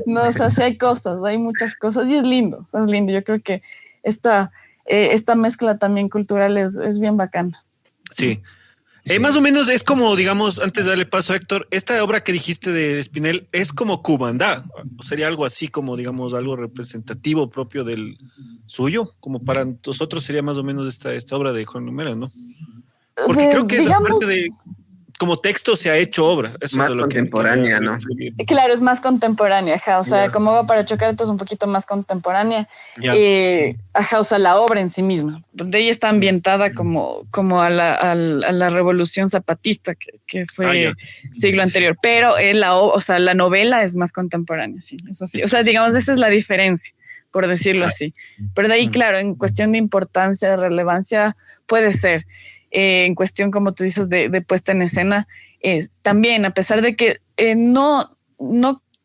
no, o sea, sí hay cosas, hay muchas cosas, y es lindo, o sea, es lindo. Yo creo que esta mezcla también cultural es bien bacana. Sí. Sí. Más o menos es como, digamos, antes de darle paso a Héctor, esta obra que dijiste de Espinel es como Cubandá, o sería algo así como, digamos, algo representativo propio del suyo, como para nosotros sería más o menos esta obra de Juan Lumera, ¿no? Porque creo que esa Digamos, parte de, como texto se ha hecho obra, eso Más es de lo que contemporánea, quería ¿no? referir. claro, es más contemporánea, ajá, o sea, Ya. como va para chocar, esto es un poquito más contemporánea, Ya. ajá, o sea, la obra en sí misma, de ella está ambientada como a la revolución zapatista que fue ya. el siglo anterior, pero o sea, la novela es más contemporánea, sí, eso sí, o sea, digamos, esa es la diferencia, por decirlo así, pero de ahí, claro, en cuestión de importancia, de relevancia, puede ser. En cuestión, como tú dices, de puesta en escena, también, a pesar de que no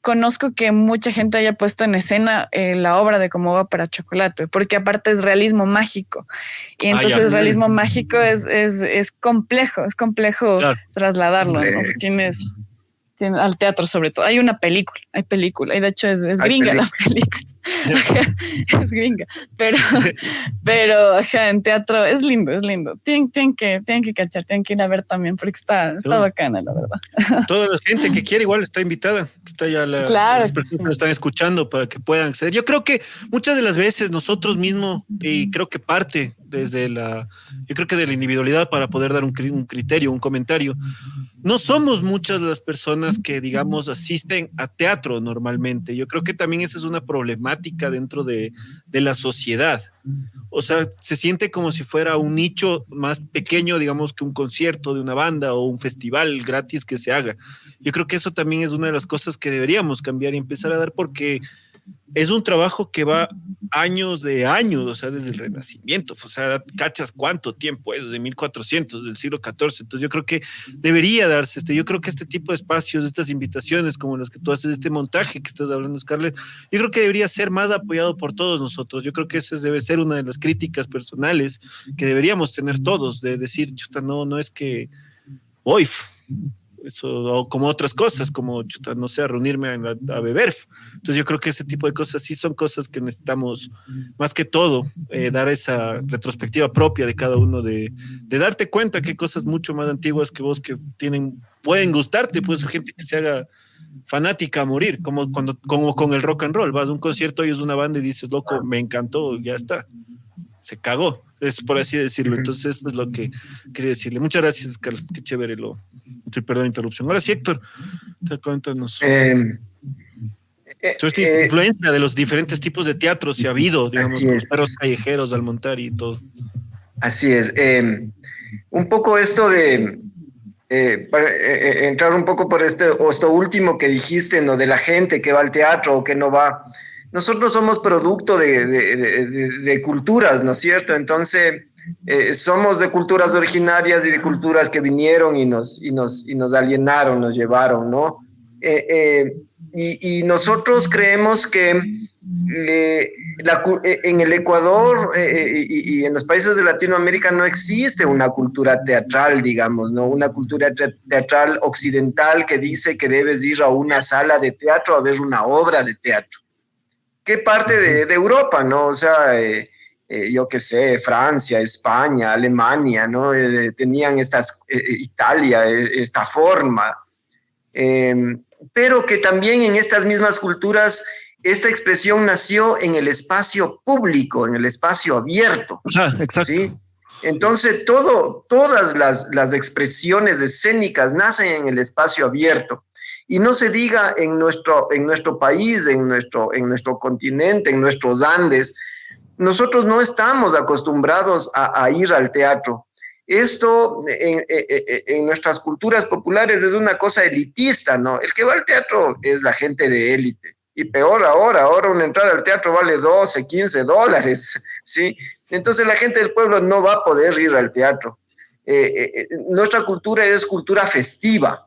conozco que mucha gente haya puesto en escena la obra de Cómo va para chocolate, porque aparte es realismo mágico, y entonces realismo mágico es complejo Claro. trasladarlo, ¿no? Tienes al teatro sobre todo. Hay película, y de hecho es gringa la película. Es gringa, pero ajá, en teatro es lindo. Tienen que cachar, tienen que ir a ver también, porque está bacana, la verdad. Toda la gente que quiere igual está invitada, está ya Claro las que personas sí. que nos están escuchando para que puedan acceder. Yo creo que muchas de las veces nosotros mismos, y creo que parte yo creo que de la individualidad para poder dar un criterio, un comentario, no somos muchas las personas que, digamos, asisten a teatro normalmente. Yo creo que también esa es una problemática dentro de la sociedad. O sea, se siente como si fuera un nicho más pequeño, digamos, que un concierto de una banda o un festival gratis que se haga. Yo creo que eso también es una de las cosas que deberíamos cambiar y empezar a dar, porque es un trabajo que va años de años, o sea, desde el Renacimiento, o sea, cachas cuánto tiempo es, desde 1400, del siglo XIV. Entonces yo creo que debería darse yo creo que este tipo de espacios, estas invitaciones como las que tú haces, este montaje que estás hablando, Scarlett, yo creo que debería ser más apoyado por todos nosotros. Yo creo que esa debe ser una de las críticas personales que deberíamos tener todos, de decir, chuta, no es que hoy eso, o como otras cosas, como, chuta, no sé, reunirme a beber. Entonces yo creo que ese tipo de cosas sí son cosas que necesitamos, más que todo, dar esa retrospectiva propia de cada uno, de darte cuenta que hay cosas mucho más antiguas que vos que pueden gustarte, pues gente que se haga fanática a morir, como con el rock and roll, vas a un concierto y es una banda y dices, loco, me encantó, ya está, se cagó, es por así decirlo. Entonces eso es lo que quería decirle. Muchas gracias, Carlos, qué chévere perdón la interrupción. Ahora sí, Héctor, cuéntanos. Esta influencia de los diferentes tipos de teatros si ha habido, digamos, con los perros callejeros al montar y todo. Así es. Un poco esto de para entrar un poco por esto último que dijiste, ¿no? De la gente que va al teatro o que no va. Nosotros somos producto de culturas, ¿no es cierto? Entonces, somos de culturas originarias y de culturas que vinieron y nos alienaron, nos llevaron, ¿no? Y nosotros creemos que en el Ecuador y en los países de Latinoamérica no existe una cultura teatral, digamos, ¿no? Una cultura teatral occidental que dice que debes ir a una sala de teatro a ver una obra de teatro. ¿Qué parte de Europa, no? O sea, yo qué sé, Francia, España, Alemania, ¿no? Tenían Italia, esta forma. Pero que también en estas mismas culturas esta expresión nació en el espacio público, en el espacio abierto. Exacto. ¿Sí? Entonces, todas las expresiones escénicas nacen en el espacio abierto. Y no se diga en nuestro país, en nuestro continente, en nuestros Andes, nosotros no estamos acostumbrados a ir al teatro. Esto en nuestras culturas populares es una cosa elitista, ¿no? El que va al teatro es la gente de élite. Y peor ahora una entrada al teatro vale $12, $15, ¿sí? Entonces la gente del pueblo no va a poder ir al teatro. Nuestra cultura es cultura festiva,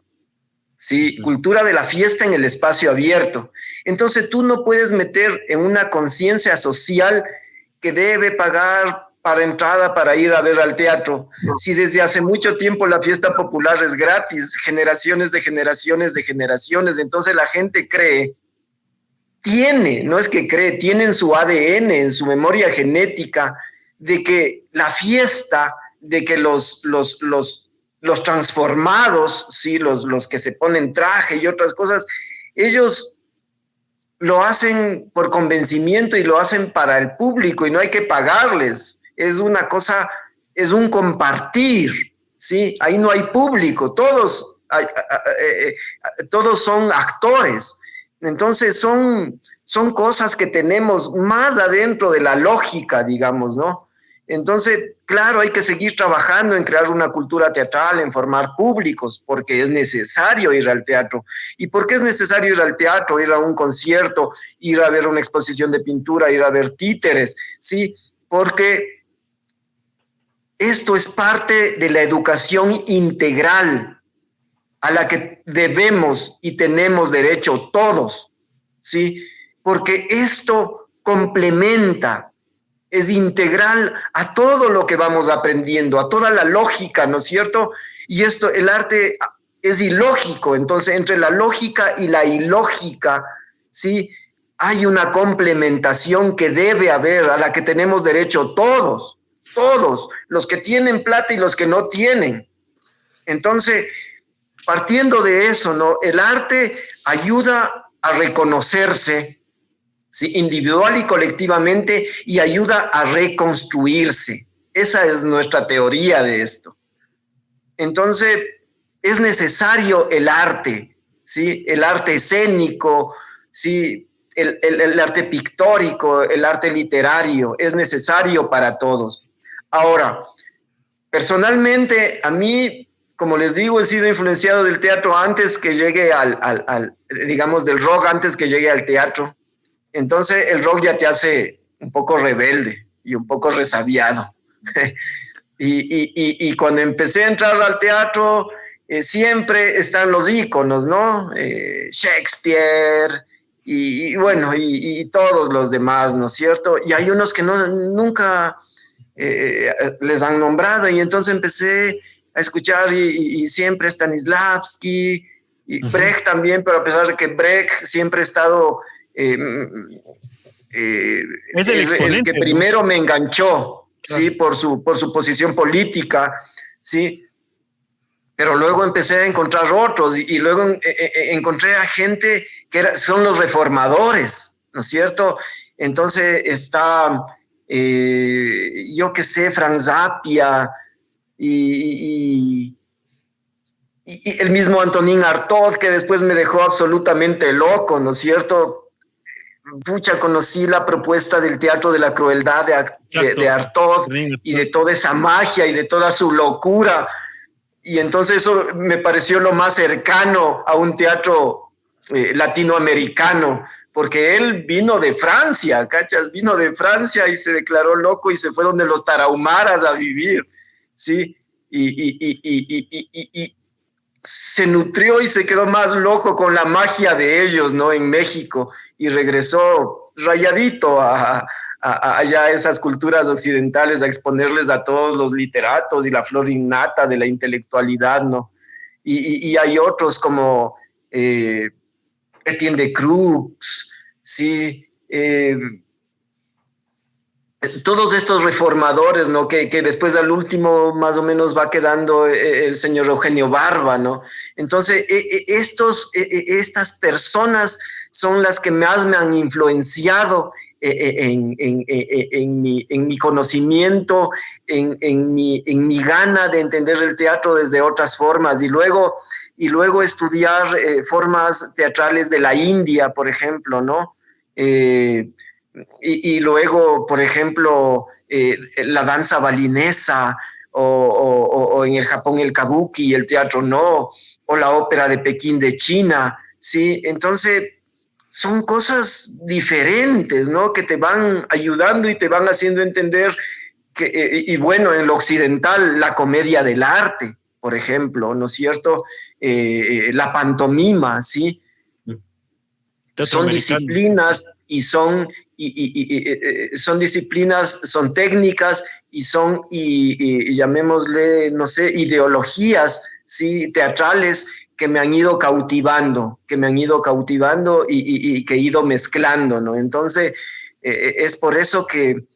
¿sí? Cultura de la fiesta en el espacio abierto. Entonces tú no puedes meter en una conciencia social que debe pagar para entrada para ir a ver al teatro. Si desde hace mucho tiempo la fiesta popular es gratis, generaciones de generaciones de generaciones, entonces la gente cree, no es que cree, tiene en su ADN, en su memoria genética, de que la fiesta, de que los transformados, ¿sí? los que se ponen traje y otras cosas, ellos lo hacen por convencimiento y lo hacen para el público y no hay que pagarles. Es una cosa, es un compartir, ¿sí? Ahí no hay público, todos son actores. Entonces son cosas que tenemos más adentro de la lógica, digamos, ¿no? Entonces, claro, hay que seguir trabajando en crear una cultura teatral, en formar públicos, porque es necesario ir al teatro. ¿Y por qué es necesario ir al teatro, ir a un concierto, ir a ver una exposición de pintura, ir a ver títeres? Sí, porque esto es parte de la educación integral a la que debemos y tenemos derecho todos, ¿sí? Porque esto complementa, es integral a todo lo que vamos aprendiendo, a toda la lógica, ¿no es cierto? Y el arte es ilógico, entonces entre la lógica y la ilógica, ¿sí? Hay una complementación que debe haber, a la que tenemos derecho todos, los que tienen plata y los que no tienen. Entonces, partiendo de eso, ¿no? El arte ayuda a reconocerse, ¿sí? Individual y colectivamente, y ayuda a reconstruirse. Esa es nuestra teoría de esto. Entonces, es necesario el arte, ¿sí? El arte escénico, ¿sí? El arte pictórico, el arte literario, es necesario para todos. Ahora, personalmente, a mí, como les digo, he sido influenciado del teatro antes que llegue digamos, del rock antes que llegue al teatro. Entonces el rock ya te hace un poco rebelde y un poco resabiado. y cuando empecé a entrar al teatro, siempre están los íconos, ¿no? Shakespeare y bueno, y todos los demás, ¿no es cierto? Y hay unos que nunca les han nombrado, y entonces empecé a escuchar y siempre Stanislavski y Brecht también, pero a pesar de que Brecht siempre ha estado... es el que primero, ¿no? Me enganchó, claro. ¿Sí? Por su posición política, ¿sí? Pero luego empecé a encontrar otros y luego encontré a gente que son los reformadores, ¿no es cierto? Entonces está, yo qué sé, Frank Zappa y el mismo Antonín Artaud, que después me dejó absolutamente loco, ¿no es cierto? Pucha, conocí la propuesta del teatro de la crueldad de Artaud y de toda esa magia y de toda su locura. Y entonces eso me pareció lo más cercano a un teatro latinoamericano, porque él vino de Francia, ¿cachas? Vino de Francia y se declaró loco y se fue donde los tarahumaras a vivir, ¿sí? Y se nutrió y se quedó más loco con la magia de ellos, ¿no? En México, y regresó rayadito allá a esas culturas occidentales a exponerles a todos los literatos y la flor innata de la intelectualidad, ¿no? Y hay otros como Etienne de Crux, ¿sí? Todos estos reformadores, ¿no? Que después al último más o menos va quedando el señor Eugenio Barba, ¿no? Entonces, estas personas son las que más me han influenciado en mi conocimiento, en mi gana de entender el teatro desde otras formas, y luego estudiar formas teatrales de la India, por ejemplo, ¿no? Y luego, por ejemplo, la danza balinesa, o en el Japón el kabuki y el teatro no, o la ópera de Pekín de China, ¿sí? Entonces, son cosas diferentes, ¿no? Que te van ayudando y te van haciendo entender que, y bueno, en lo occidental, la comedia del arte, por ejemplo, ¿no es cierto? La pantomima, ¿sí? Son disciplinas y son disciplinas, son técnicas y son, llamémosle, no sé, ideologías, ¿sí? Teatrales que me han ido cautivando, y que he ido mezclando, ¿no? Entonces, es por eso que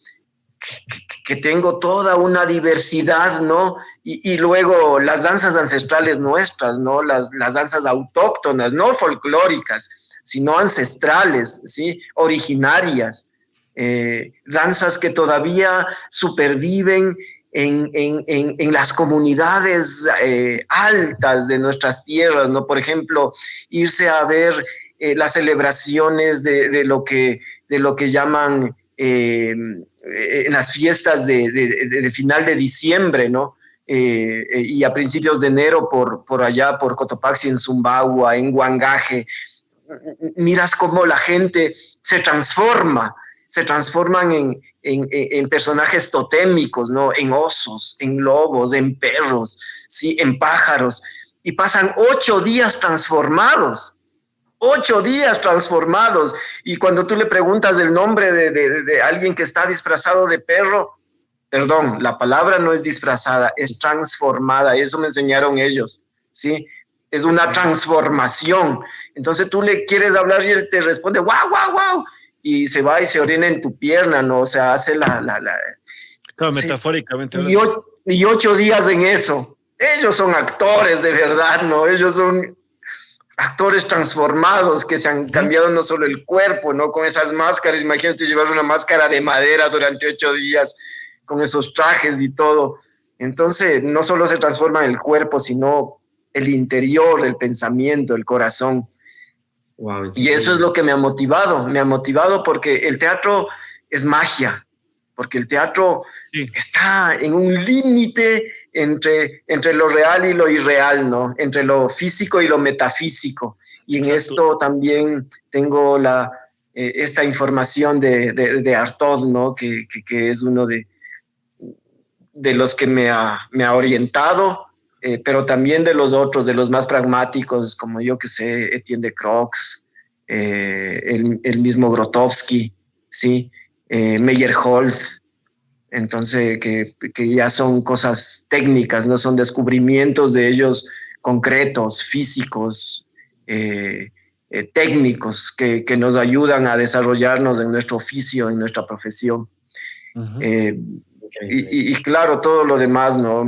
tengo toda una diversidad, ¿no? Y luego las danzas ancestrales nuestras, ¿no? Las danzas autóctonas, no folclóricas, sino ancestrales, ¿sí? Originarias, danzas que todavía superviven en las comunidades altas de nuestras tierras, ¿no? Por ejemplo, irse a ver las celebraciones de lo que llaman en las fiestas de final de diciembre, ¿no? Y a principios de enero por allá, por Cotopaxi, en Zumbagua, en Huangaje. Miras cómo la gente se transforman en personajes totémicos, ¿no? En osos, en lobos, en perros, ¿sí? En pájaros, y pasan 8 días transformados. 8 días transformados, y cuando tú le preguntas el nombre de alguien que está disfrazado de perro, perdón, la palabra no es disfrazada, es transformada, eso me enseñaron ellos, ¿sí? Es una transformación. Entonces tú le quieres hablar y él te responde, guau, guau, guau, y se va y se orina en tu pierna, ¿no? O sea, hace Claro, sí, metafóricamente. Y 8 días en eso. Ellos son actores de verdad, ¿no? Ellos son actores transformados que se han cambiado no solo el cuerpo, ¿no? Con esas máscaras, imagínate llevar una máscara de madera durante 8 días, con esos trajes y todo. Entonces, no solo se transforma el cuerpo, sino el interior, el pensamiento, el corazón. Wow, y eso es lo que me ha motivado porque el teatro es magia, porque el teatro está en un límite entre lo real y lo irreal, ¿no? Entre lo físico y lo metafísico. Y en esto también tengo esta información de Artaud, ¿no? Que es uno de los que me ha orientado, pero también de los otros, de los más pragmáticos, como yo que sé, Etienne de Croix, el mismo Grotowski, ¿sí? Meyerhold. Entonces, que ya son cosas técnicas, no son descubrimientos de ellos concretos, físicos, técnicos, que nos ayudan a desarrollarnos en nuestro oficio, en nuestra profesión. Uh-huh. Y claro, todo lo demás, ¿no?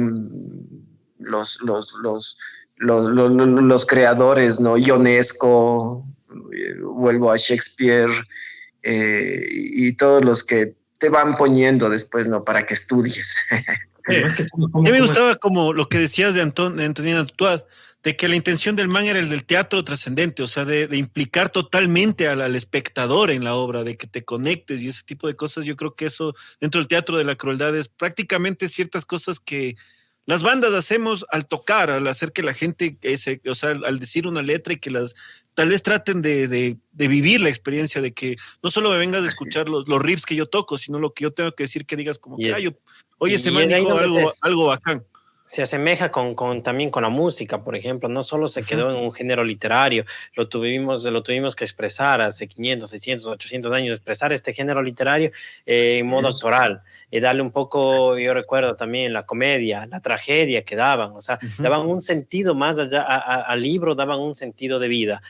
Los creadores, ¿no? Ionesco, vuelvo a Shakespeare, y todos los que te van poniendo después, ¿no? Para que estudies. A mí me gustaba como lo que decías de Antonin Artaud, de que la intención del man era el del teatro trascendente, o sea, de implicar totalmente al espectador en la obra, de que te conectes y ese tipo de cosas. Yo creo que eso dentro del teatro de la crueldad es prácticamente ciertas cosas que las bandas hacemos al tocar, al hacer que la gente, o sea, al decir una letra y que las tal vez traten de vivir la experiencia, de que no solo me vengas a escuchar los riffs que yo toco, sino lo que yo tengo que decir, que digas como que, oye, ese man dijo algo bacán. Se asemeja también con la música, por ejemplo, no solo se quedó en un género literario, lo tuvimos que expresar hace 500, 600, 800 años, expresar este género literario en modo actoral, darle un poco, yo recuerdo también la comedia, la tragedia que daban, o sea, daban un sentido más allá al libro, daban un sentido de vida,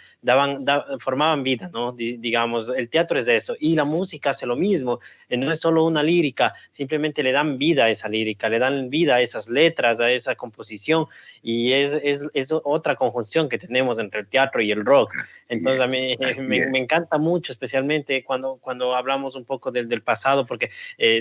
formaban vida, ¿no? Digamos, el teatro es eso, y la música hace lo mismo, no es solo una lírica, simplemente le dan vida a esa lírica, le dan vida a esas letras, a esa composición, y es otra conjunción que tenemos entre el teatro y el rock. Entonces a mí me encanta mucho, especialmente cuando hablamos un poco del pasado, porque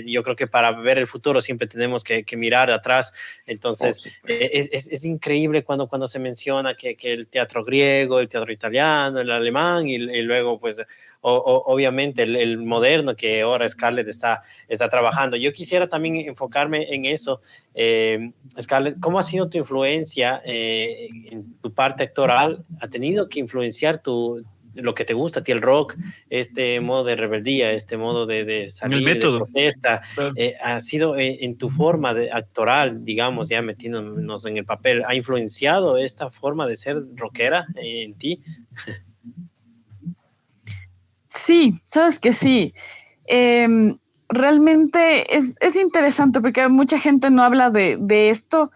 yo creo que para ver el futuro siempre tenemos que mirar atrás. Entonces es increíble cuando se menciona que el teatro griego, el teatro italiano, el alemán y luego pues obviamente el moderno que ahora Scarlett está trabajando. Yo quisiera también enfocarme en eso. Scarlett, ¿cómo ha sido tu influencia en tu parte actoral? ¿Ha tenido que influenciar tu lo que te gusta a ti, el rock, este modo de rebeldía, este modo de salir, de protesta, claro. ha sido en tu forma de actoral, digamos, ya metiéndonos en el papel, ¿ha influenciado esta forma de ser rockera en ti? Sí, sabes que sí. Realmente es interesante porque mucha gente no habla de esto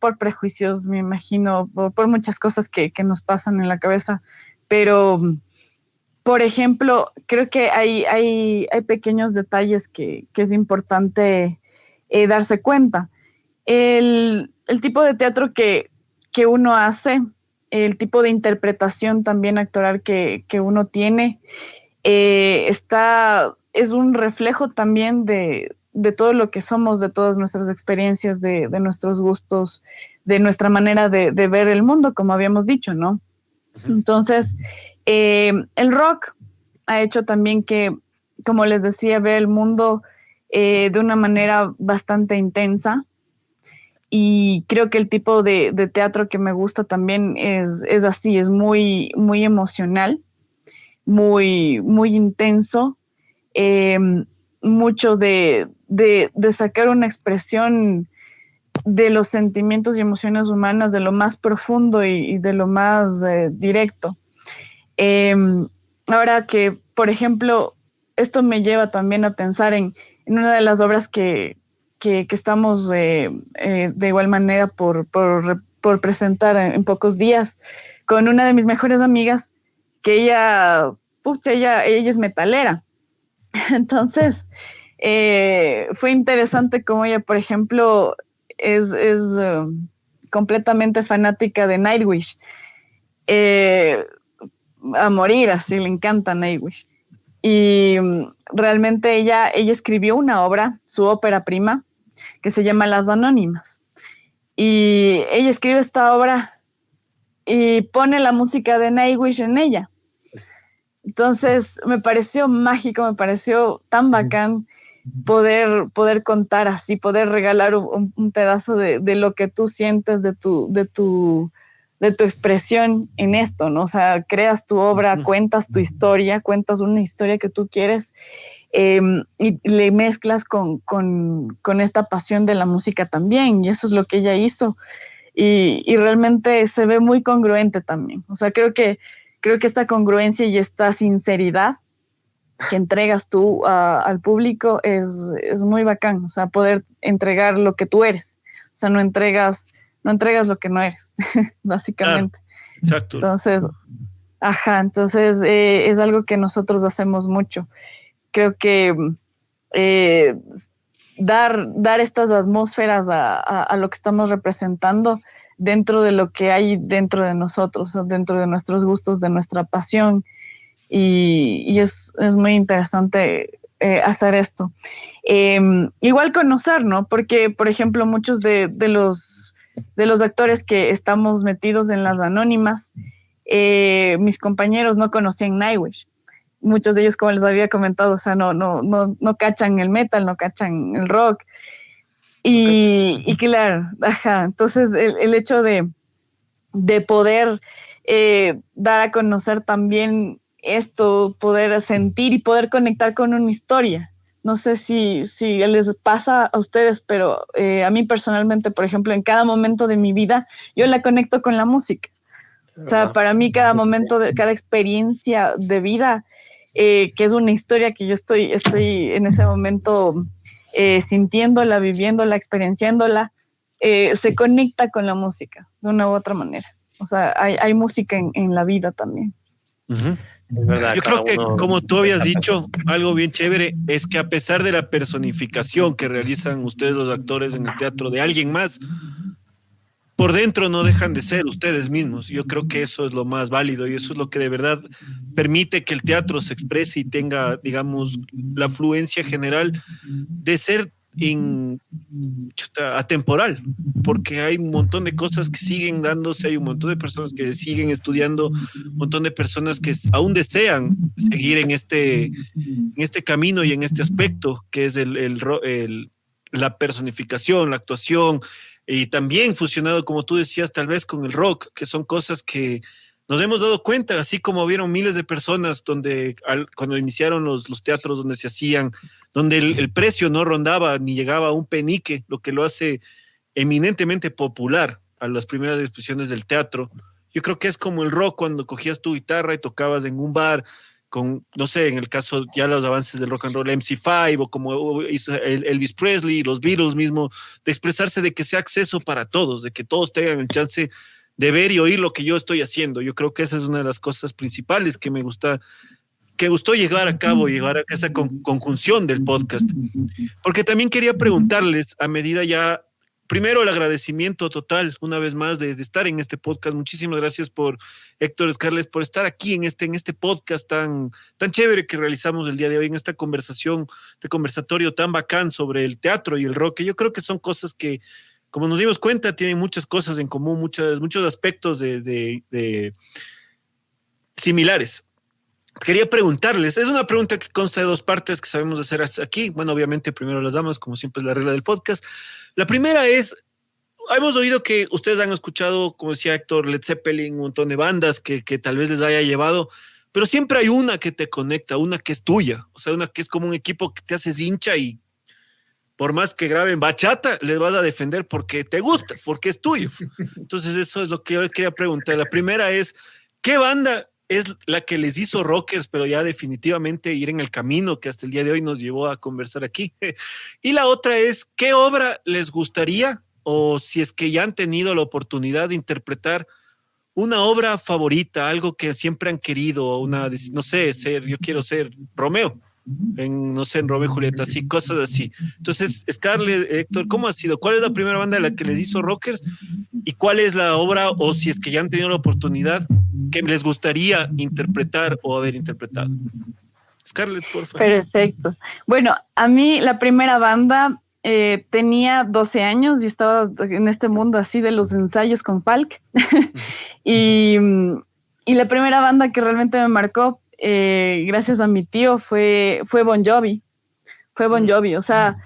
por prejuicios, me imagino, por muchas cosas que nos pasan en la cabeza. Pero, por ejemplo, creo que hay pequeños detalles que es importante darse cuenta. El tipo de teatro que uno hace, el tipo de interpretación también actoral que uno tiene, es un reflejo también de todo lo que somos, de todas nuestras experiencias, de nuestros gustos, de nuestra manera de ver el mundo, como habíamos dicho, ¿no? Entonces, el rock ha hecho también que, como les decía, ve el mundo de una manera bastante intensa. Y creo que el tipo de teatro que me gusta también es así, es muy, muy emocional, muy, muy intenso, eh, mucho de sacar una expresión de los sentimientos y emociones humanas, de lo más profundo y de lo más directo. Ahora que, por ejemplo, esto me lleva también a pensar en una de las obras que estamos de igual manera por presentar en pocos días, con una de mis mejores amigas, que ella es metalera. Entonces, fue interesante como ella, por ejemplo, es completamente fanática de Nightwish. A morir, así le encanta Nightwish. Y realmente ella escribió una obra, su ópera prima, que se llama Las Anónimas. Y ella escribe esta obra y pone la música de Nightwish en ella. Entonces me pareció mágico, me pareció tan bacán poder contar así, poder regalar un pedazo de lo que tú sientes, de tu expresión en esto, ¿no? O sea, creas tu obra, cuentas tu historia, cuentas una historia que tú quieres y le mezclas con esta pasión de la música también, y eso es lo que ella hizo, y realmente se ve muy congruente también. O sea, creo que esta congruencia y esta sinceridad que entregas tú al público es muy bacán, o sea, poder entregar lo que tú eres, o sea, no entregas lo que no eres, básicamente. Claro, exacto. Entonces es algo que nosotros hacemos mucho. Creo que dar estas atmósferas a lo que estamos representando dentro de lo que hay dentro de nosotros, dentro de nuestros gustos, de nuestra pasión, y es muy interesante hacer esto. Igual conocer, ¿no? Porque, por ejemplo, muchos de los actores que estamos metidos en las anónimas, mis compañeros no conocían Nightwish. Muchos de ellos, como les había comentado, o sea, no cachan el metal, no cachan el rock. Y claro, entonces el hecho de poder dar a conocer también esto, poder sentir y poder conectar con una historia. No sé si les pasa a ustedes, pero a mí personalmente, por ejemplo, en cada momento de mi vida, yo la conecto con la música. O sea, para mí cada momento, cada experiencia de vida, que es una historia que yo estoy en ese momento sintiéndola, viviéndola, experienciándola, se conecta con la música de una u otra manera. O sea, hay música en la vida también. Uh-huh. Es verdad, yo creo que, como tú habías dicho, algo bien chévere es que a pesar de la personificación que realizan ustedes los actores en el teatro de alguien más, por dentro no dejan de ser ustedes mismos. Yo creo que eso es lo más válido y eso es lo que de verdad permite que el teatro se exprese y tenga, digamos, la fluencia general de ser atemporal, porque hay un montón de cosas que siguen dándose, hay un montón de personas que siguen estudiando, un montón de personas que aún desean seguir en este camino y en este aspecto que es la personificación, la actuación, y también fusionado, como tú decías, tal vez con el rock, que son cosas que nos hemos dado cuenta, así como vieron miles de personas cuando iniciaron los teatros donde se hacían, donde el precio no rondaba ni llegaba a un penique, lo que lo hace eminentemente popular a las primeras expresiones del teatro. Yo creo que es como el rock cuando cogías tu guitarra y tocabas en un bar con, no sé, en el caso ya los avances del rock and roll, MC5 o como hizo Elvis Presley, los Beatles mismo, de expresarse, de que sea acceso para todos, de que todos tengan el chance de ver y oír lo que yo estoy haciendo. Yo creo que esa es una de las cosas principales que me gusta, que gustó llegar a cabo, llegar a esta conjunción del podcast. Porque también quería preguntarles, a medida ya, primero el agradecimiento total, una vez más, de estar en este podcast. Muchísimas gracias por Héctor Scarlett, por estar aquí en este podcast tan chévere que realizamos el día de hoy, en esta conversación, este conversatorio tan bacán sobre el teatro y el rock, que yo creo que son cosas que, como nos dimos cuenta, tienen muchas cosas en común, muchos aspectos de similares. Quería preguntarles, es una pregunta que consta de dos partes que sabemos hacer hasta aquí. Bueno, obviamente primero las damas, como siempre es la regla del podcast. La primera es, hemos oído que ustedes han escuchado, como decía Héctor, Led Zeppelin, un montón de bandas que tal vez les haya llevado, pero siempre hay una que te conecta, una que es tuya, o sea, una que es como un equipo que te haces hincha y por más que graben bachata, les vas a defender porque te gusta, porque es tuyo. Entonces eso es lo que yo quería preguntar. La primera es, ¿qué banda es la que les hizo rockers, pero ya definitivamente ir en el camino que hasta el día de hoy nos llevó a conversar aquí? Y la otra es, ¿qué obra les gustaría, o si es que ya han tenido la oportunidad de interpretar una obra favorita, algo que siempre han querido, no sé, yo quiero ser Romeo, no sé, en Romeo y Julieta, así, cosas así. Entonces, Scarlett, Héctor, ¿cómo ha sido? ¿Cuál es la primera banda de la que les hizo rockers? ¿Y cuál es la obra, o si es que ya han tenido la oportunidad, que les gustaría interpretar o haber interpretado? Scarlett, por favor. Perfecto. Bueno, a mí la primera banda tenía 12 años y estaba en este mundo así de los ensayos con Falk. y la primera banda que realmente me marcó, gracias a mi tío, fue Bon Jovi. Fue Bon Jovi, o sea,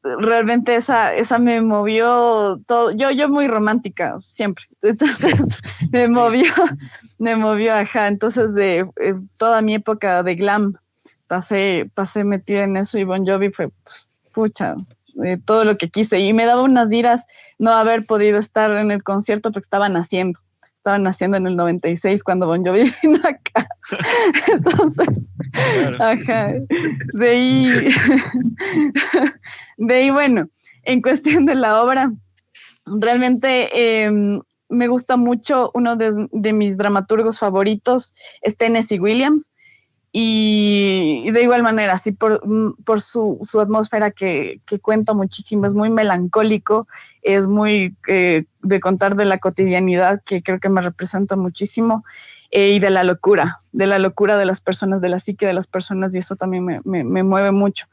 realmente esa me movió todo. Yo muy romántica siempre, entonces me movió, ajá. Entonces toda mi época de glam pasé metida en eso, y Bon Jovi fue, pues, pucha, todo lo que quise, y me daba unas iras no haber podido estar en el concierto porque estaban naciendo en el 96 cuando Bon Jovi vino acá. Entonces, claro. Ajá, de ahí, bueno, en cuestión de la obra, realmente me gusta mucho, uno de mis dramaturgos favoritos es Tennessee Williams, y de igual manera, así por su atmósfera que cuenta muchísimo, es muy melancólico, es muy de contar de la cotidianidad, que creo que me representa muchísimo, y de la locura de las personas, de la psique de las personas, y eso también me mueve mucho.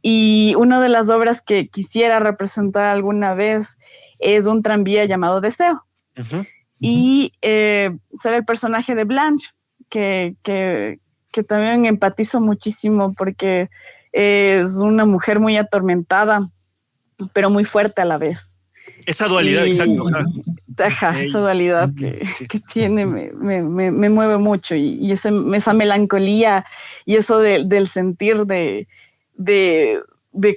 Y una de las obras que quisiera representar alguna vez es un tranvía llamado Deseo. Uh-huh. Y ser el personaje de Blanche, que también empatizo muchísimo porque es una mujer muy atormentada, pero muy fuerte a la vez. Esa dualidad, exacto. Ajá, esa dualidad que tiene me mueve mucho, y esa melancolía y eso del sentir de,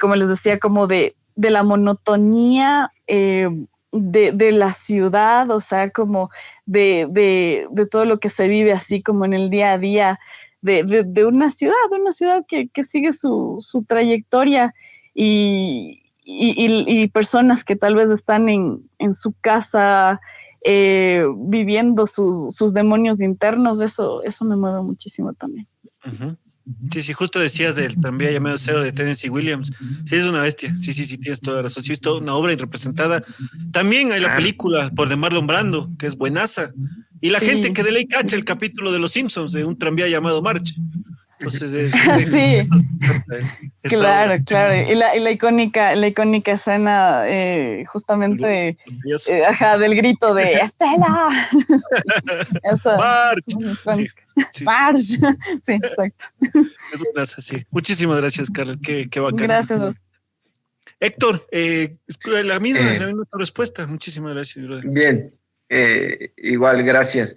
como les decía, como de la monotonía de la ciudad, o sea, como de todo lo que se vive así como en el día a día de una ciudad que sigue su trayectoria, y personas que tal vez están en su casa viviendo sus demonios internos. Eso me mueve muchísimo también. Uh-huh. Sí, justo decías del tranvía llamado Deseo de Tennessee Williams. Sí, es una bestia. Sí, tienes toda la razón. Sí, es toda una obra representada. También hay la película por de Marlon Brando, que es buenaza. Y la gente que de ley cacha el capítulo de Los Simpsons, de un tranvía llamado March. Entonces sí, claro. Y la icónica escena justamente del grito de ¡Estela! ¡March! March. Sí, exacto. Es buenaza, sí. Muchísimas gracias, Carlos. Qué bacán. Gracias, vos. Héctor, la misma tu respuesta. Muchísimas gracias, brother. Bien, igual, gracias.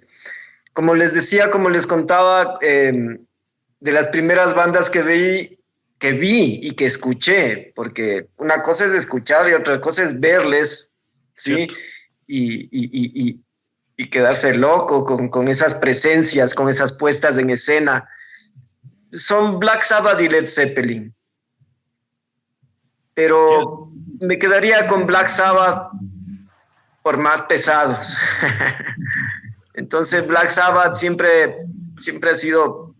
como les decía, como les contaba, de las primeras bandas que vi y que escuché, porque una cosa es escuchar y otra cosa es verles, ¿sí? Y quedarse loco con esas presencias, con esas puestas en escena. Son Black Sabbath y Led Zeppelin. Pero me quedaría con Black Sabbath por más pesados. Entonces Black Sabbath siempre ha sido...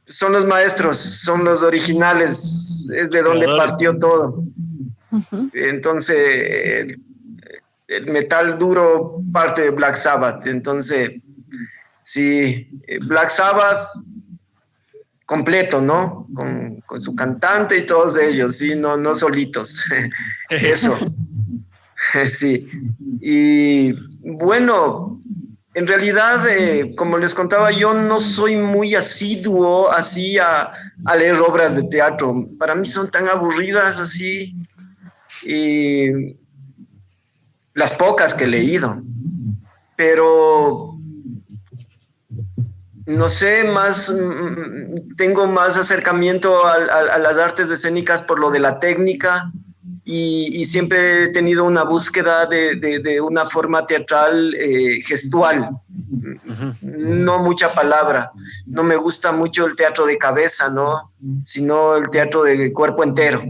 Son los maestros, son los originales, es de donde partió todo. Uh-huh. Entonces, el metal duro parte de Black Sabbath. Entonces, sí, Black Sabbath completo, ¿no? Con su cantante y todos ellos, sí, no solitos. Eso. Sí. Y bueno, en realidad, como les contaba, yo no soy muy asiduo así a leer obras de teatro. Para mí son tan aburridas así. Y las pocas que he leído. Pero no sé, tengo más acercamiento a las artes escénicas por lo de la técnica. Y siempre he tenido una búsqueda de una forma teatral gestual, no mucha palabra. No me gusta mucho el teatro de cabeza, ¿no? Sino el teatro de cuerpo entero.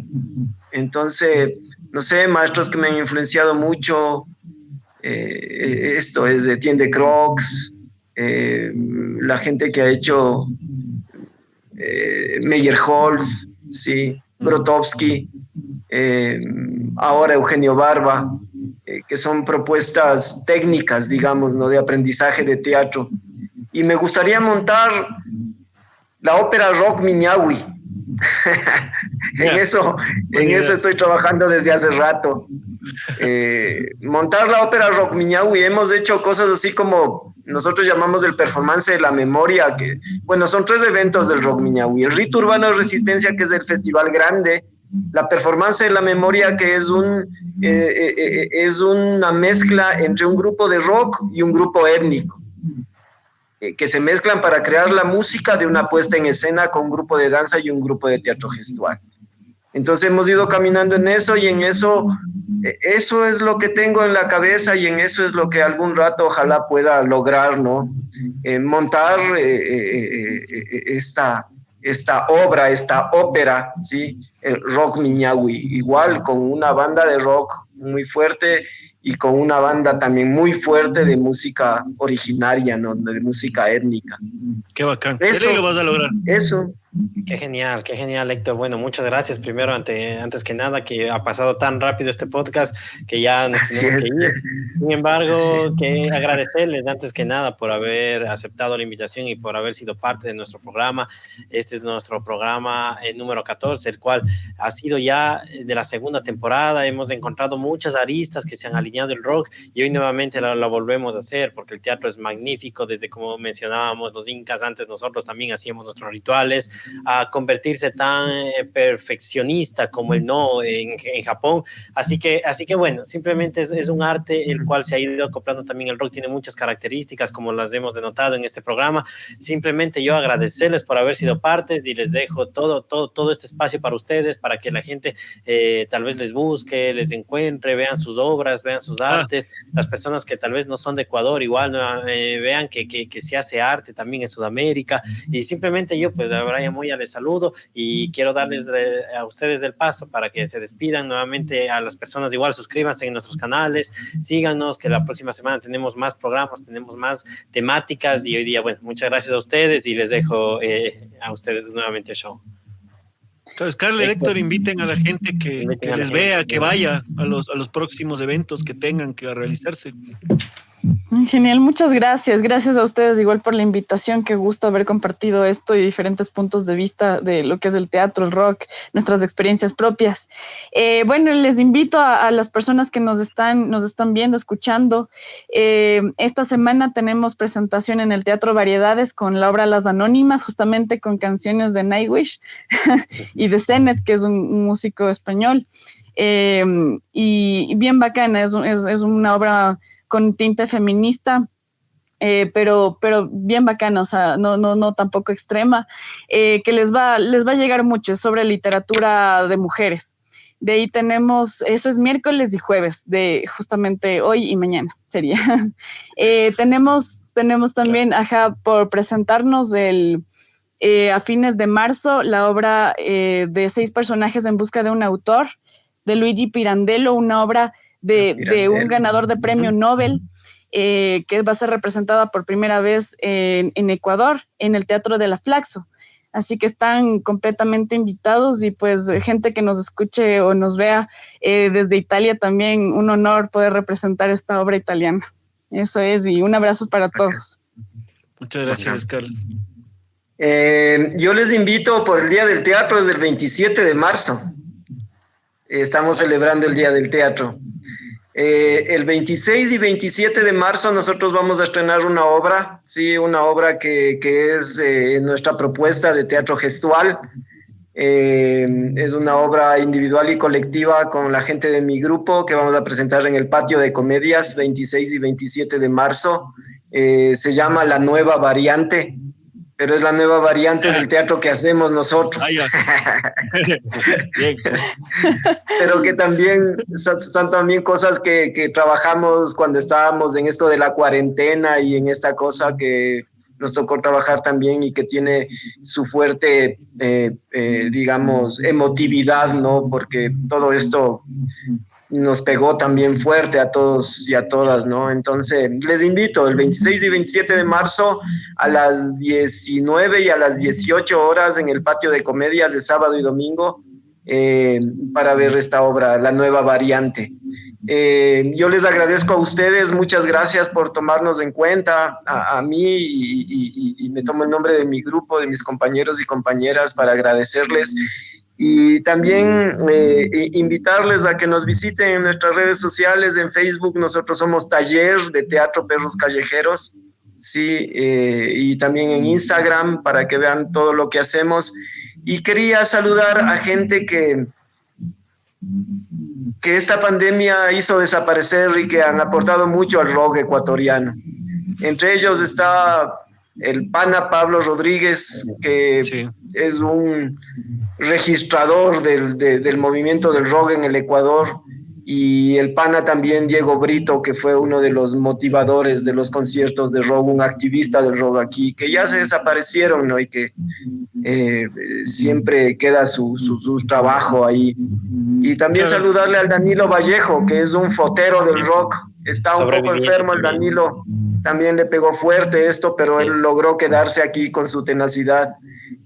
Entonces, no sé, maestros que me han influenciado mucho, esto es de Etienne de Croix, la gente que ha hecho Meyerhold, sí, Grotowski, ahora Eugenio Barba, que son propuestas técnicas, digamos, ¿no? De aprendizaje de teatro. Y me gustaría montar la ópera rock Miñahui. En eso estoy trabajando desde hace rato. Montar la ópera rock Miñahui. Hemos hecho cosas así como nosotros llamamos el performance de la memoria, que, bueno, son 3 eventos del rock Miñahui. El rito urbano de resistencia, que es el festival grande. La performance de la memoria, que es una mezcla entre un grupo de rock y un grupo étnico, que se mezclan para crear la música de una puesta en escena con un grupo de danza y un grupo de teatro gestual. Entonces hemos ido caminando en eso, y en eso es lo que tengo en la cabeza, y en eso es lo que algún rato ojalá pueda lograr, ¿no? Montar esta obra, esta ópera, ¿sí? El rock Miñahui, igual con una banda de rock muy fuerte y con una banda también muy fuerte de música originaria, ¿no? De música étnica. Qué bacán. Eso lo vas a lograr. Eso. Qué genial, Héctor. Bueno, muchas gracias primero, antes que nada, que ha pasado tan rápido este podcast que ya nos tenemos que ir. Sin embargo, que agradecerles antes que nada por haber aceptado la invitación y por haber sido parte de nuestro programa. Este es nuestro programa número 14, el cual ha sido ya de la segunda temporada. Hemos encontrado muchas aristas que se han alineado el rock, y hoy nuevamente lo volvemos a hacer, porque el teatro es magnífico. Desde, como mencionábamos, los incas, antes nosotros también hacíamos nuestros rituales, a convertirse tan perfeccionista como el no en Japón. Así que bueno, simplemente es un arte el cual se ha ido acoplando también. El rock tiene muchas características, como las hemos denotado en este programa. Simplemente yo agradecerles por haber sido partes, y les dejo todo este espacio para ustedes, para que la gente tal vez les busque, les encuentre, vean sus obras, vean sus artes. Las personas que tal vez no son de Ecuador, igual vean que se hace arte también en Sudamérica. Y simplemente yo, pues, a Brian Moya les saludo, y quiero darles a ustedes el paso para que se despidan nuevamente. A las personas igual, suscríbanse en nuestros canales, síganos, que la próxima semana tenemos más programas, tenemos más temáticas, y hoy día, bueno, muchas gracias a ustedes, y les dejo a ustedes nuevamente el show. Entonces, Carla y Héctor, inviten a la gente que les vea, que vaya a los próximos eventos que tengan que realizarse. Genial, muchas gracias. Gracias a ustedes igual por la invitación. Qué gusto haber compartido esto y diferentes puntos de vista de lo que es el teatro, el rock, nuestras experiencias propias. Bueno, les invito a las personas que nos están viendo, escuchando. Esta semana tenemos presentación en el Teatro Variedades con la obra Las Anónimas, justamente con canciones de Nightwish y de Zenet, que es un músico español. Y bien bacana, es una obra con tinte feminista, pero bien bacana, o sea, no tampoco extrema, que les va a llegar mucho, es sobre literatura de mujeres. De ahí tenemos, eso es miércoles y jueves, de justamente hoy y mañana sería. Tenemos también, por presentarnos a fines de marzo, la obra de 6 personajes en busca de un autor, de Luigi Pirandello, una obra de un ganador de premio Nobel, que va a ser representada por primera vez en Ecuador, en el Teatro de la Flaxo. Así que están completamente invitados y pues gente que nos escuche o nos vea desde Italia también, un honor poder representar esta obra italiana. Eso es, y un abrazo para todos. Muchas gracias, Carlos. Yo les invito por el Día del Teatro, desde el 27 de marzo. Estamos celebrando el Día del Teatro. El 26 y 27 de marzo nosotros vamos a estrenar una obra, sí, una obra que es nuestra propuesta de teatro gestual. Es una obra individual y colectiva con la gente de mi grupo que vamos a presentar en el Patio de Comedias 26 y 27 de marzo. Se llama La Nueva Variante, pero es la nueva variante del teatro que hacemos nosotros. Bien. Pero que también son también cosas que trabajamos cuando estábamos en esto de la cuarentena y en esta cosa que nos tocó trabajar también y que tiene su fuerte, digamos, emotividad, ¿no? Porque todo esto nos pegó también fuerte a todos y a todas, ¿no? Entonces, les invito el 26 y 27 de marzo a las 19 y a las 18 horas en el Patio de Comedias de sábado y domingo para ver esta obra, La Nueva Variante. Yo les agradezco a ustedes, muchas gracias por tomarnos en cuenta, a mí y me tomo el nombre de mi grupo, de mis compañeros y compañeras para agradecerles. Y también invitarles a que nos visiten en nuestras redes sociales, en Facebook. Nosotros somos Taller de Teatro Perros Callejeros, sí, y también en Instagram para que vean todo lo que hacemos. Y quería saludar a gente que esta pandemia hizo desaparecer y que han aportado mucho al rock ecuatoriano. Entre ellos está el pana Pablo Rodríguez, que sí, es un registrador del movimiento del rock en el Ecuador, y el pana también Diego Brito, que fue uno de los motivadores de los conciertos de rock, un activista del rock aquí, que ya se desaparecieron, ¿no? Y que siempre queda su trabajo ahí. Y también saludarle al Danilo Vallejo, que es un fotero del rock. Está un poco enfermo el Danilo, también le pegó fuerte esto, pero él logró quedarse aquí con su tenacidad.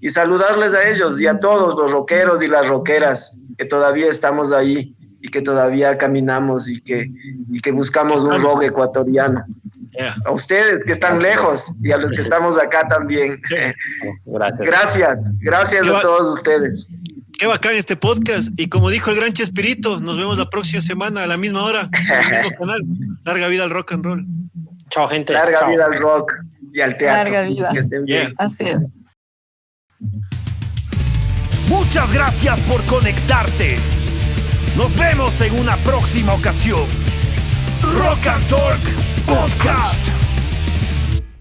Y saludarles a ellos y a todos los rockeros y las rockeras que todavía estamos ahí y que todavía caminamos y que buscamos un rock ecuatoriano. A ustedes que están lejos y a los que estamos acá también. Gracias a todos ustedes. Qué bacán este podcast. Y como dijo el gran Chespirito, nos vemos la próxima semana a la misma hora, en el mismo canal. Larga vida al rock and roll. Chao, gente. Larga vida al rock y al teatro. Larga vida. Que estén bien. Así es. Muchas gracias por conectarte. Nos vemos en una próxima ocasión. Rock and Talk Podcast.